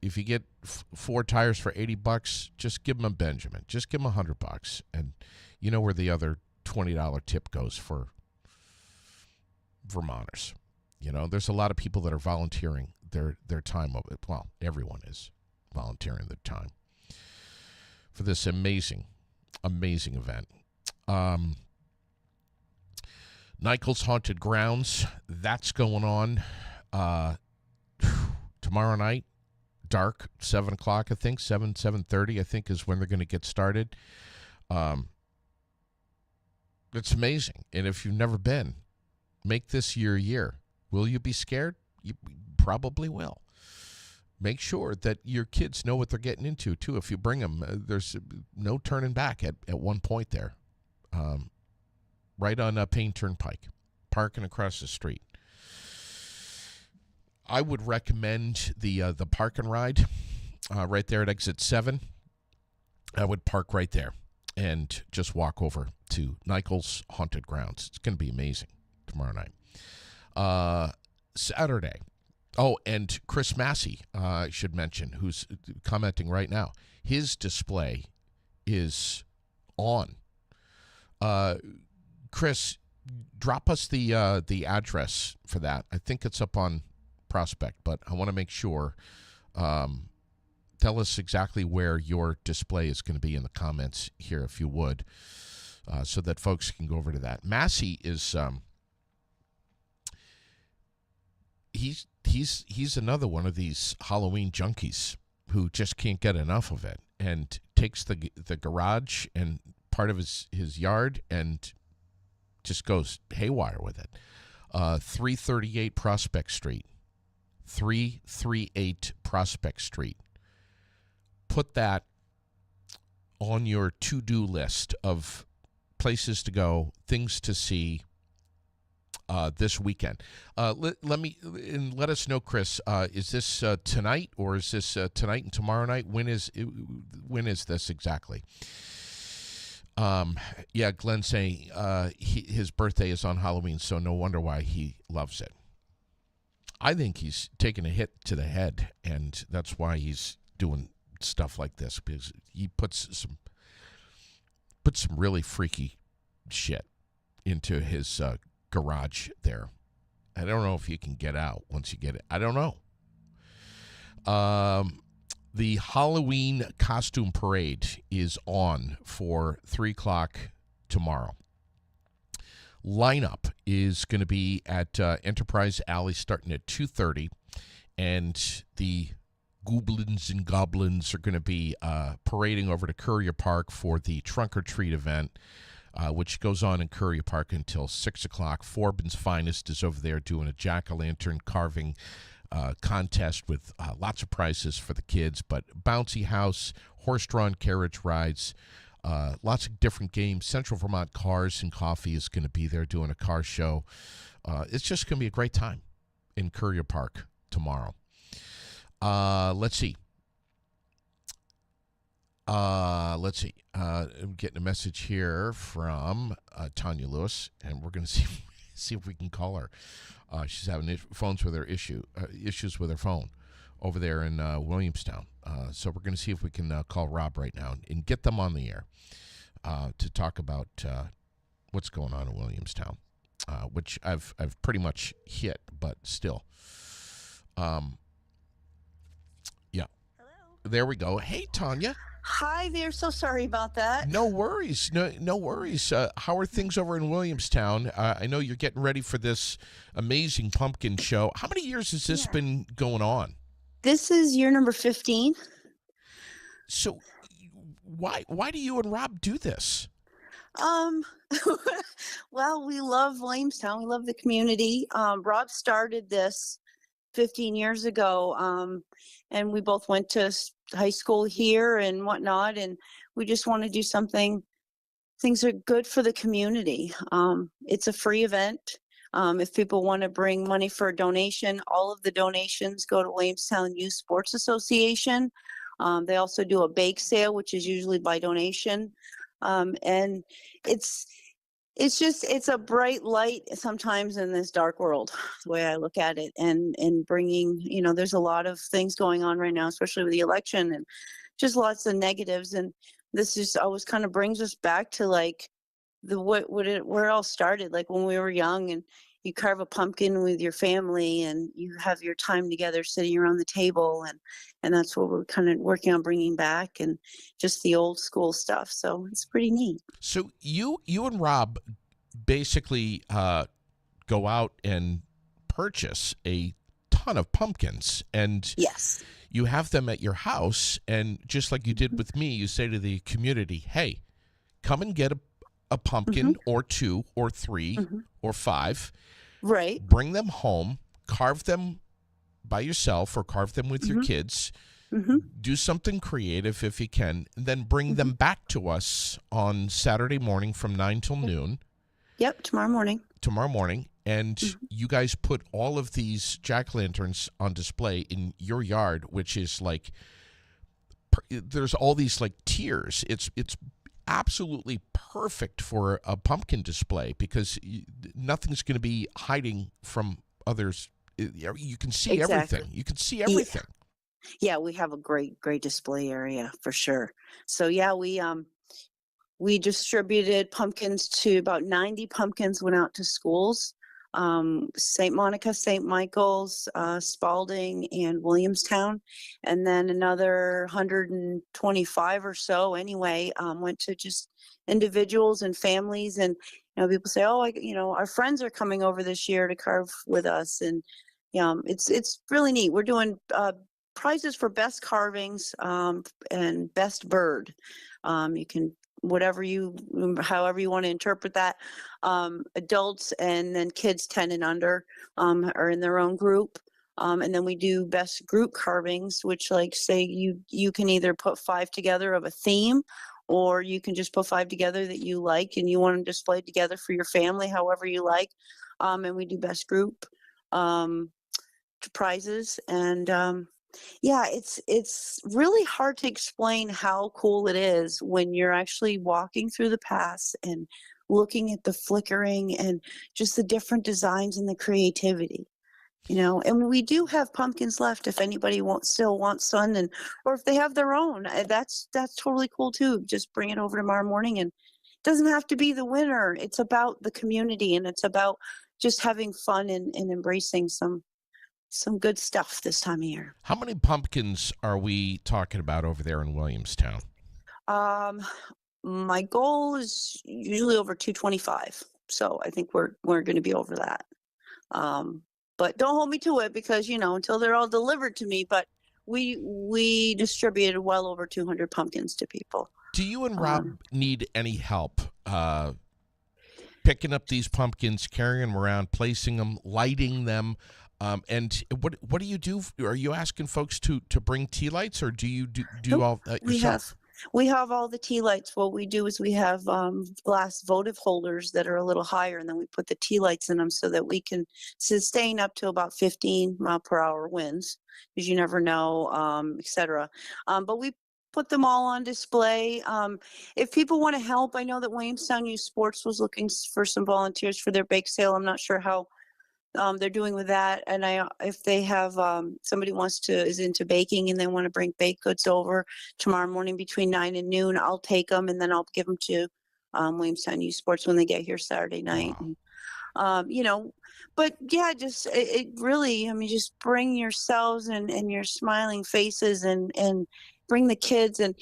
If you get 4 tires for $80, just give them a Benjamin. Just give them $100, and you know where the other $20 tip goes for Vermonters. You know, there's a lot of people that are volunteering their time over it. Well, everyone is volunteering their time for this amazing event. Nicolas Haunted Grounds, that's going on tomorrow night. Dark, 7 o'clock, I think, 7:30, I think, is when they're going to get started. It's amazing. And if you've never been, make this your year. Will you be scared? You probably will. Make sure that your kids know what they're getting into, too. If you bring them, there's no turning back at one point there. Right on Payne Turnpike, parking across the street. I would recommend the park and ride right there at exit 7. I would park right there and just walk over to Nicolas Haunted Grounds. It's going to be amazing tomorrow night. Saturday. Oh, and Chris Massey, I should mention, who's commenting right now. His display is on. Chris, drop us the address for that. I think it's up on Prospect, but I want to make sure. Tell us exactly where your display is going to be in the comments here, if you would, so that folks can go over to that. Massey is he's another one of these Halloween junkies who just can't get enough of it, and takes the garage and part of his yard and just goes haywire with it. 338 Prospect Street. 338 Prospect Street. Put that on your to-do list of places to go, things to see. this weekend. Let us know, Chris. Is this tonight, or is this tonight and tomorrow night? When is this exactly? Yeah, Glenn saying his birthday is on Halloween, so no wonder why he loves it. I think he's taken a hit to the head, and that's why he's doing stuff like this, because he puts some really freaky shit into his garage there. I don't know if you can get out once you get it. I don't know. The Halloween costume parade is on for 3 o'clock tomorrow. Lineup is going to be at Enterprise Alley starting at 2:30, and the Goblins and Goblins are going to be parading over to Courier Park for the Trunk or Treat event, which goes on in Courier Park until 6 o'clock. Forbin's Finest is over there doing a jack-o'-lantern carving contest with lots of prizes for the kids, but bouncy house, horse-drawn carriage rides, lots of different games. Central Vermont Cars and Coffee is going to be there doing a car show. It's just going to be a great time in Courier Park tomorrow. Let's see. I'm getting a message here from Tanya Lewis, and we're going to see if we can call her. She's having issues with her phone over there in Williamstown. So we're going to see if we can call Rob right now and get them on the air to talk about what's going on in Williamstown, which I've pretty much hit, but still. Yeah. Hello. There we go. Hey, Tanya. Hi there. So sorry about that. No worries. No worries. How are things over in Williamstown? I know you're getting ready for this amazing pumpkin show. How many years has this been going on? This is year number 15. So why do you and Rob do this? Well, we love Williamstown. We love the community. Rob started this 15 years ago, and we both went to high school here and whatnot, and we just want to do something. Things are good for the community. It's a free event. If people want to bring money for a donation, all of the donations go to Williamstown Youth Sports Association. They also do a bake sale, which is usually by donation. And it's a bright light sometimes in this dark world, the way I look at it, and bringing, there's a lot of things going on right now, especially with the election and just lots of negatives. And this just always kind of brings us back to like where it all started, like when we were young and you carve a pumpkin with your family and you have your time together sitting around the table, and that's what we're kind of working on bringing back, and just the old school stuff. So it's pretty neat. So you and Rob basically go out and purchase a ton of pumpkins, and yes, you have them at your house, and just like you did with me, you say to the community, hey, come and get a pumpkin or 2 or 3 or 5. Right. Bring them home, carve them by yourself or carve them with your kids. Do something creative if you can, and then bring them back to us on Saturday morning from 9 till noon. Yep, tomorrow morning. And you guys put all of these jack-o'-lanterns on display in your yard, which is like, there's all these like tiers. It's absolutely perfect for a pumpkin display because nothing's going to be hiding from others. You can see everything. You can see everything. Yeah, we have a great display area for sure. So yeah, we distributed pumpkins to about 90 pumpkins went out to schools. St. Monica, St. Michael's, Spalding, and Williamstown. And then another 125 or so anyway, went to just individuals and families. And, people say, oh, our friends are coming over this year to carve with us. And, it's really neat. We're doing, prizes for best carvings, and best bird. You can however you want to interpret that. Adults and then kids 10 and under are in their own group. And then we do best group carvings, which like say you can either put 5 together of a theme, or you can just put 5 together that you like and you want them displayed together for your family, however you like. And we do best group prizes. And yeah, it's really hard to explain how cool it is when you're actually walking through the paths and looking at the flickering and just the different designs and the creativity. And we do have pumpkins left if anybody still wants one, and or if they have their own, that's totally cool too. Just bring it over tomorrow morning, and it doesn't have to be the winner. It's about the community, and it's about just having fun and embracing some good stuff this time of year. How many pumpkins are we talking about over there in Williamstown? My goal is usually over 225, so I think we're going to be over that. But don't hold me to it because, until they're all delivered to me, but we distributed well over 200 pumpkins to people. Do you and Rob need any help picking up these pumpkins, carrying them around, placing them, lighting them? And what do you do? Are you asking folks to bring tea lights, or do you do Nope. all that yourself? We have all the tea lights. What we do is we have glass votive holders that are a little higher, and then we put the tea lights in them so that we can sustain up to about 15 mile per hour winds, because you never know, etc. But we put them all on display. If people want to help, I know that Williamstown Youth Sports was looking for some volunteers for their bake sale. I'm not sure how they're doing with that, and if they have somebody is into baking and they want to bring baked goods over tomorrow morning between 9 and noon, I'll take them and then I'll give them to Williamstown Youth Sports when they get here Saturday night. Wow. And, but yeah, just it really, just bring yourselves and your smiling faces and bring the kids. And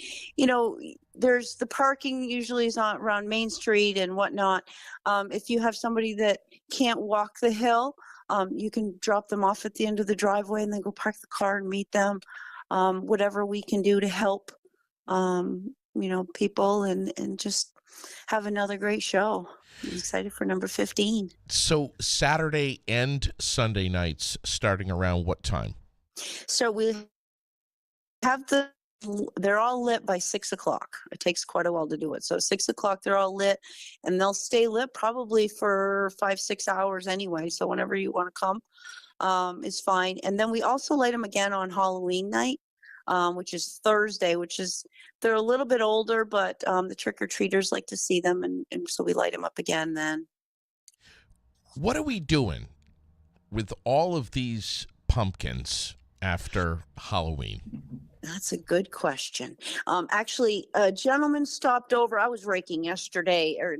there's the parking usually is on around Main Street and whatnot. If you have somebody that can't walk the hill, you can drop them off at the end of the driveway and then go park the car and meet them. Whatever we can do to help people and just have another great show. I'm excited for number 15. So Saturday and Sunday nights starting around what time? So we have they're all lit by 6 o'clock. It takes quite a while to do it. So 6 o'clock, they're all lit, and they'll stay lit probably for 5-6 hours anyway. So whenever you want to come, is fine. And then we also light them again on Halloween night, which is Thursday, they're a little bit older, but the trick-or-treaters like to see them, and so we light them up again then. What are we doing with all of these pumpkins after Halloween? That's a good question. Actually, a gentleman stopped over. I was raking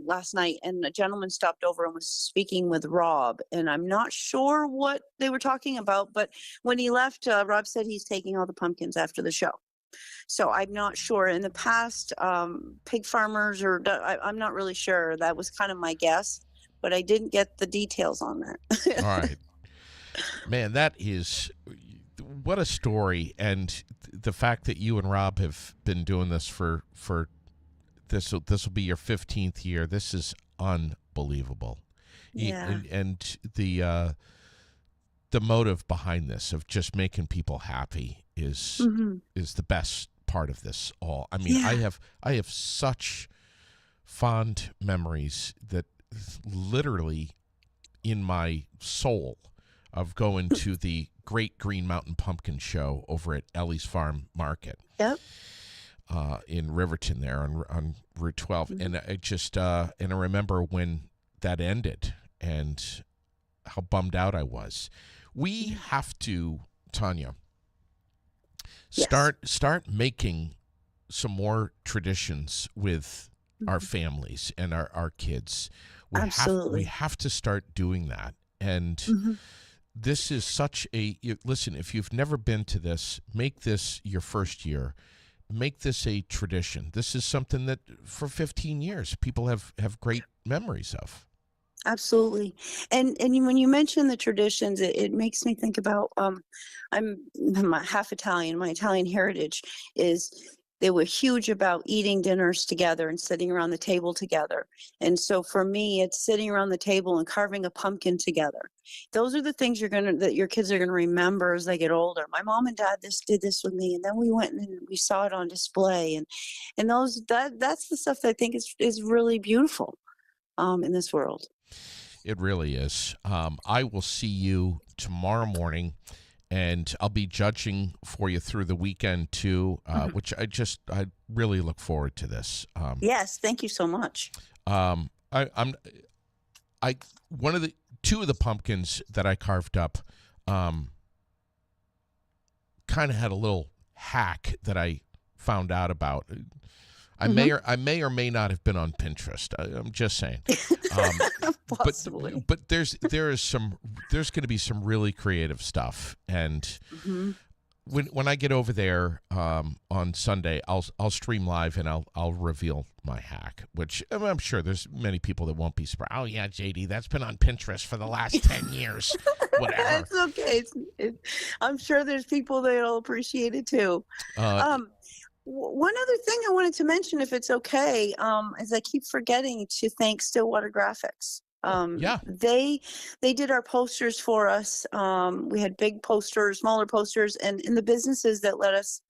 last night, and a gentleman stopped over and was speaking with Rob. And I'm not sure what they were talking about, but when he left, Rob said he's taking all the pumpkins after the show. So I'm not sure. In the past, pig farmers, I'm not really sure. That was kind of my guess, but I didn't get the details on that. All right. Man, that is... what a story. And the fact that you and Rob have been doing this for this will be your 15th year. This is unbelievable. Yeah. And the motive behind this of just making people happy is the best part of this all. I mean, Yeah. I have such fond memories that literally in my soul of going to the Great Green Mountain Pumpkin Show over at Ellie's Farm Market. Yep. In Riverton there on Route 12. And I just and I remember when that ended and how bummed out I was. We have to, Tanya, start making some more traditions with our families and our kids. Absolutely. We have to start doing that. And this is such listen, if you've never been to this, make this your first year. Make this a tradition. This is something that for 15 years people have great memories of. Absolutely. And when you mention the traditions, it makes me think about I'm half Italian. My Italian heritage is they were huge about eating dinners together and sitting around the table together. And so for me, it's sitting around the table and carving a pumpkin together. Those are the things that your kids are gonna remember as they get older. My mom and dad did this with me, and then we went and we saw it on display, and that's the stuff that I think is really beautiful in this world. It really is. I will see you tomorrow morning, and I'll be judging for you through the weekend too, which I really look forward to this. Yes, thank you so much. One of the two of the pumpkins that I carved up, kind of had a little hack that I found out about. I may or may not have been on Pinterest. I'm just saying. Possibly. But there's going to be some really creative stuff, and when I get over there on Sunday, I'll stream live and I'll reveal my hack, which I'm sure there's many people that won't be surprised. Oh yeah, JD, that's been on Pinterest for the last 10 years. Whatever. It's okay. I'm sure there's people that'll appreciate it too. One other thing I wanted to mention, if it's okay, is I keep forgetting to thank Stillwater Graphics. Yeah. They did our posters for us. We had big posters, smaller posters, and in the businesses that let us,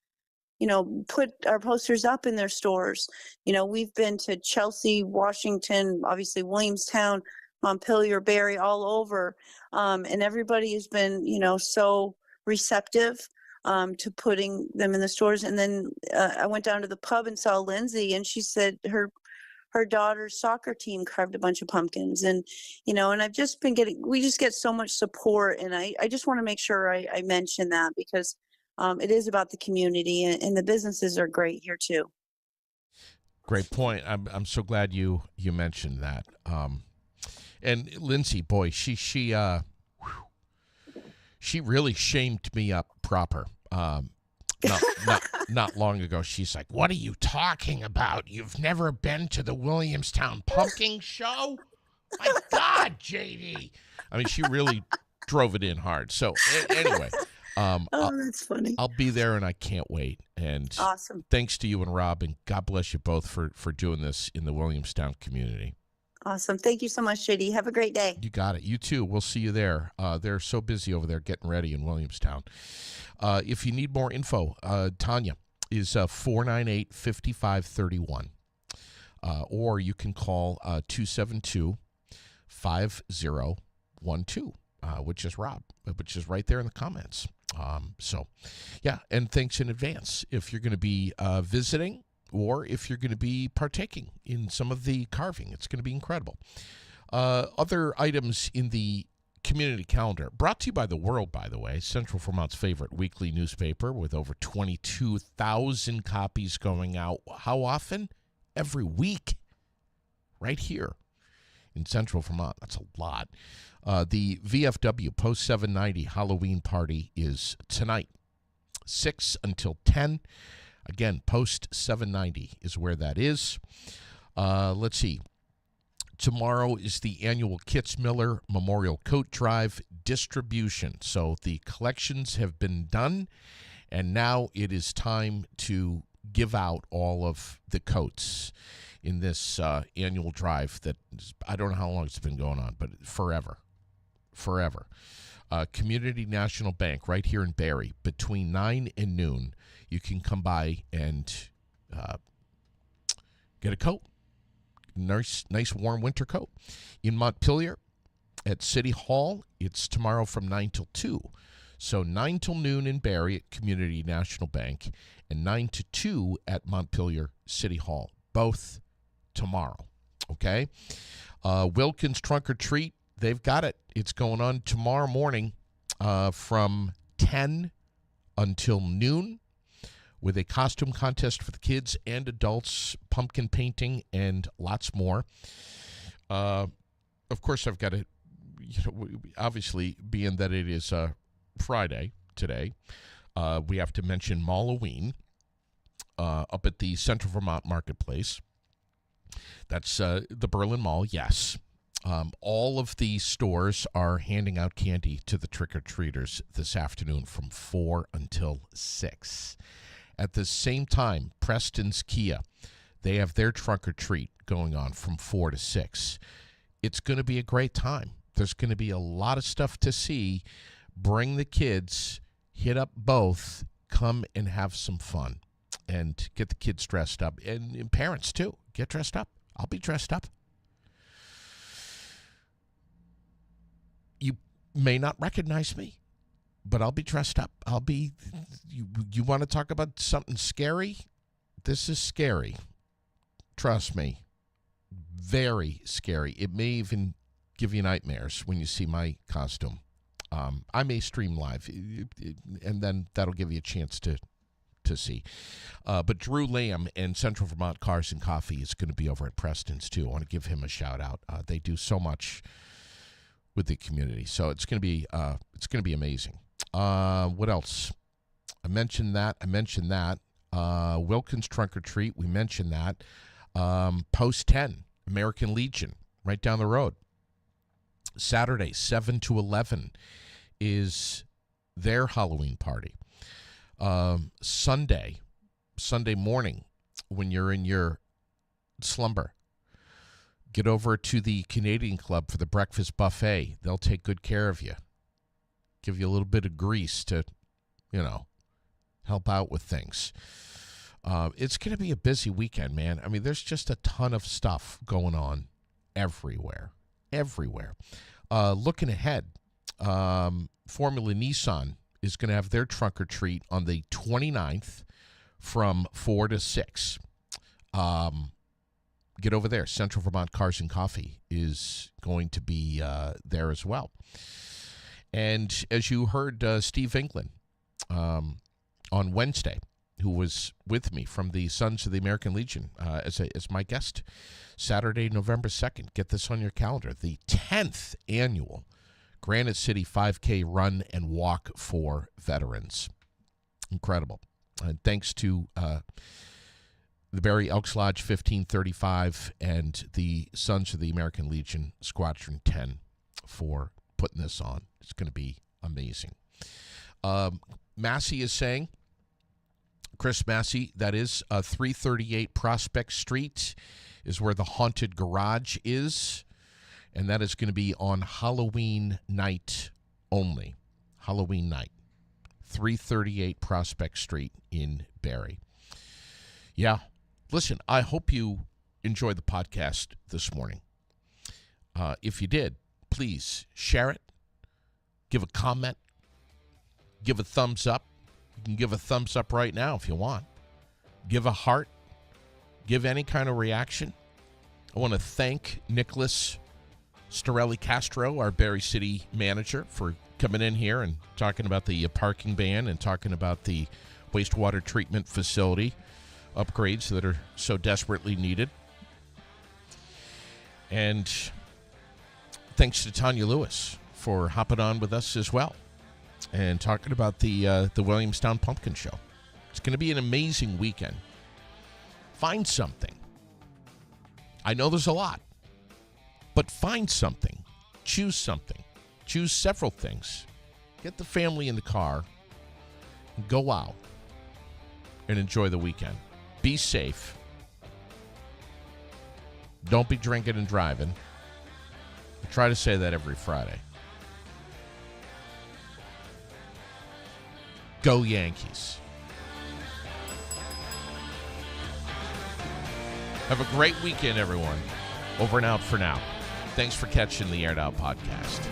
put our posters up in their stores. We've been to Chelsea, Washington, obviously Williamstown, Montpelier, Barre, all over. And everybody has been, so receptive to putting them in the stores. And then I went down to the pub and saw Lindsay, and she said her daughter's soccer team carved a bunch of pumpkins. And, and I've just been we just get so much support. And I just want to make sure I mention that, because it is about the community, and the businesses are great here too. Great point. I'm so glad you mentioned that. And Lindsay, boy, she really shamed me up proper. Not long ago. She's like, "What are you talking about? You've never been to the Williamstown Pumpkin Show? My God, JD." I mean, she really drove it in hard. So anyway, that's funny. I'll be there, and I can't wait. And awesome. Thanks to you and Rob, and God bless you both for doing this in the Williamstown community. Awesome. Thank you so much, JD. Have a great day. You got it. You too. We'll see you there. They're so busy over there getting ready in Williamstown. If you need more info, Tania is 498-5531. Or you can call 272-5012, which is Rob, which is right there in the comments. So, yeah, and thanks in advance. If you're going to be visiting, or if you're going to be partaking in some of the carving, it's going to be incredible. Other items in the community calendar, brought to you by The World, by the way, Central Vermont's favorite weekly newspaper with over 22,000 copies going out. How often? Every week. Right here in Central Vermont. That's a lot. The VFW Post 790 Halloween party is tonight, 6 until 10. Again, Post 790 is where that is. Let's see. Tomorrow is the annual Kitzmiller Memorial Coat Drive distribution. So the collections have been done, and now it is time to give out all of the coats in this annual drive that I don't know how long it's been going on, but forever. Community National Bank right here in Barre, between 9 and noon, you can come by and get a coat. Nice warm winter coat. In Montpelier at City Hall, it's tomorrow from 9 till 2. So 9 till noon in Barre at Community National Bank, and 9 to 2 at Montpelier City Hall, both tomorrow. Okay? Wilkins Trunk or Treat, they've got it. It's going on tomorrow morning from 10 until noon, with a costume contest for the kids and adults, pumpkin painting, and lots more. Of course, I've got to, obviously, being that it is Friday today, we have to mention Malloween up at the Central Vermont Marketplace. That's the Berlin Mall, yes. All of the stores are handing out candy to the trick-or-treaters this afternoon from 4 until 6. At the same time, Preston's Kia, they have their trunk or treat going on from 4 to 6. It's going to be a great time. There's going to be a lot of stuff to see. Bring the kids, hit up both, come and have some fun, and get the kids dressed up. And parents, too, get dressed up. I'll be dressed up. You may not recognize me, but I'll be dressed up. I'll be, you want to talk about something scary? This is scary. Trust me. Very scary. It may even give you nightmares when you see my costume. I may stream live, and then that'll give you a chance to see. But Drew Lamb and Central Vermont Cars and Coffee is going to be over at Preston's, too. I want to give him a shout-out. They do so much with the community, so it's going to be amazing. What else? I mentioned that. Wilkins Trunk or Treat, we mentioned that. Post 10, American Legion, right down the road. Saturday, 7 to 11, is their Halloween party. Sunday morning, when you're in your slumber, get over to the Canadian Club for the breakfast buffet. They'll take good care of you. Give you a little bit of grease to, help out with things. It's going to be a busy weekend, man. I mean, there's just a ton of stuff going on everywhere. Looking ahead, Formula Nissan is going to have their trunk or treat on the 29th from 4 to 6. Get over there. Central Vermont Cars and Coffee is going to be there as well. And as you heard Steve England on Wednesday, who was with me from the Sons of the American Legion as my guest, Saturday, November 2nd. Get this on your calendar. The 10th annual Granite City 5K Run and Walk for Veterans. Incredible. And thanks to the Barre Elks Lodge 1535 and the Sons of the American Legion Squadron 10 for putting this on. It's going to be amazing. Massey is saying, Chris Massey, that is 338 Prospect Street is where the Haunted Garage is, and that is going to be on Halloween night only. Halloween night. 338 Prospect Street in Barre. Yeah. Listen, I hope you enjoyed the podcast this morning. If you did, please share it. Give a comment. Give a thumbs up. You can give a thumbs up right now if you want. Give a heart. Give any kind of reaction. I want to thank Nicolas Storellicastro, our Barre City manager, for coming in here and talking about the parking ban and talking about the wastewater treatment facility upgrades that are so desperately needed. And thanks to Tania Lewis for hopping on with us as well and talking about the Williamstown Pumpkin Show. It's going to be an amazing weekend. Find something. I know there's a lot, but find something. Choose something. Choose several things. Get the family in the car and go out and enjoy the weekend. Be safe. Don't be drinking and driving. I try to say that every Friday. Go Yankees. Have a great weekend, everyone. Over and out for now. Thanks for catching the Aired Out Podcast.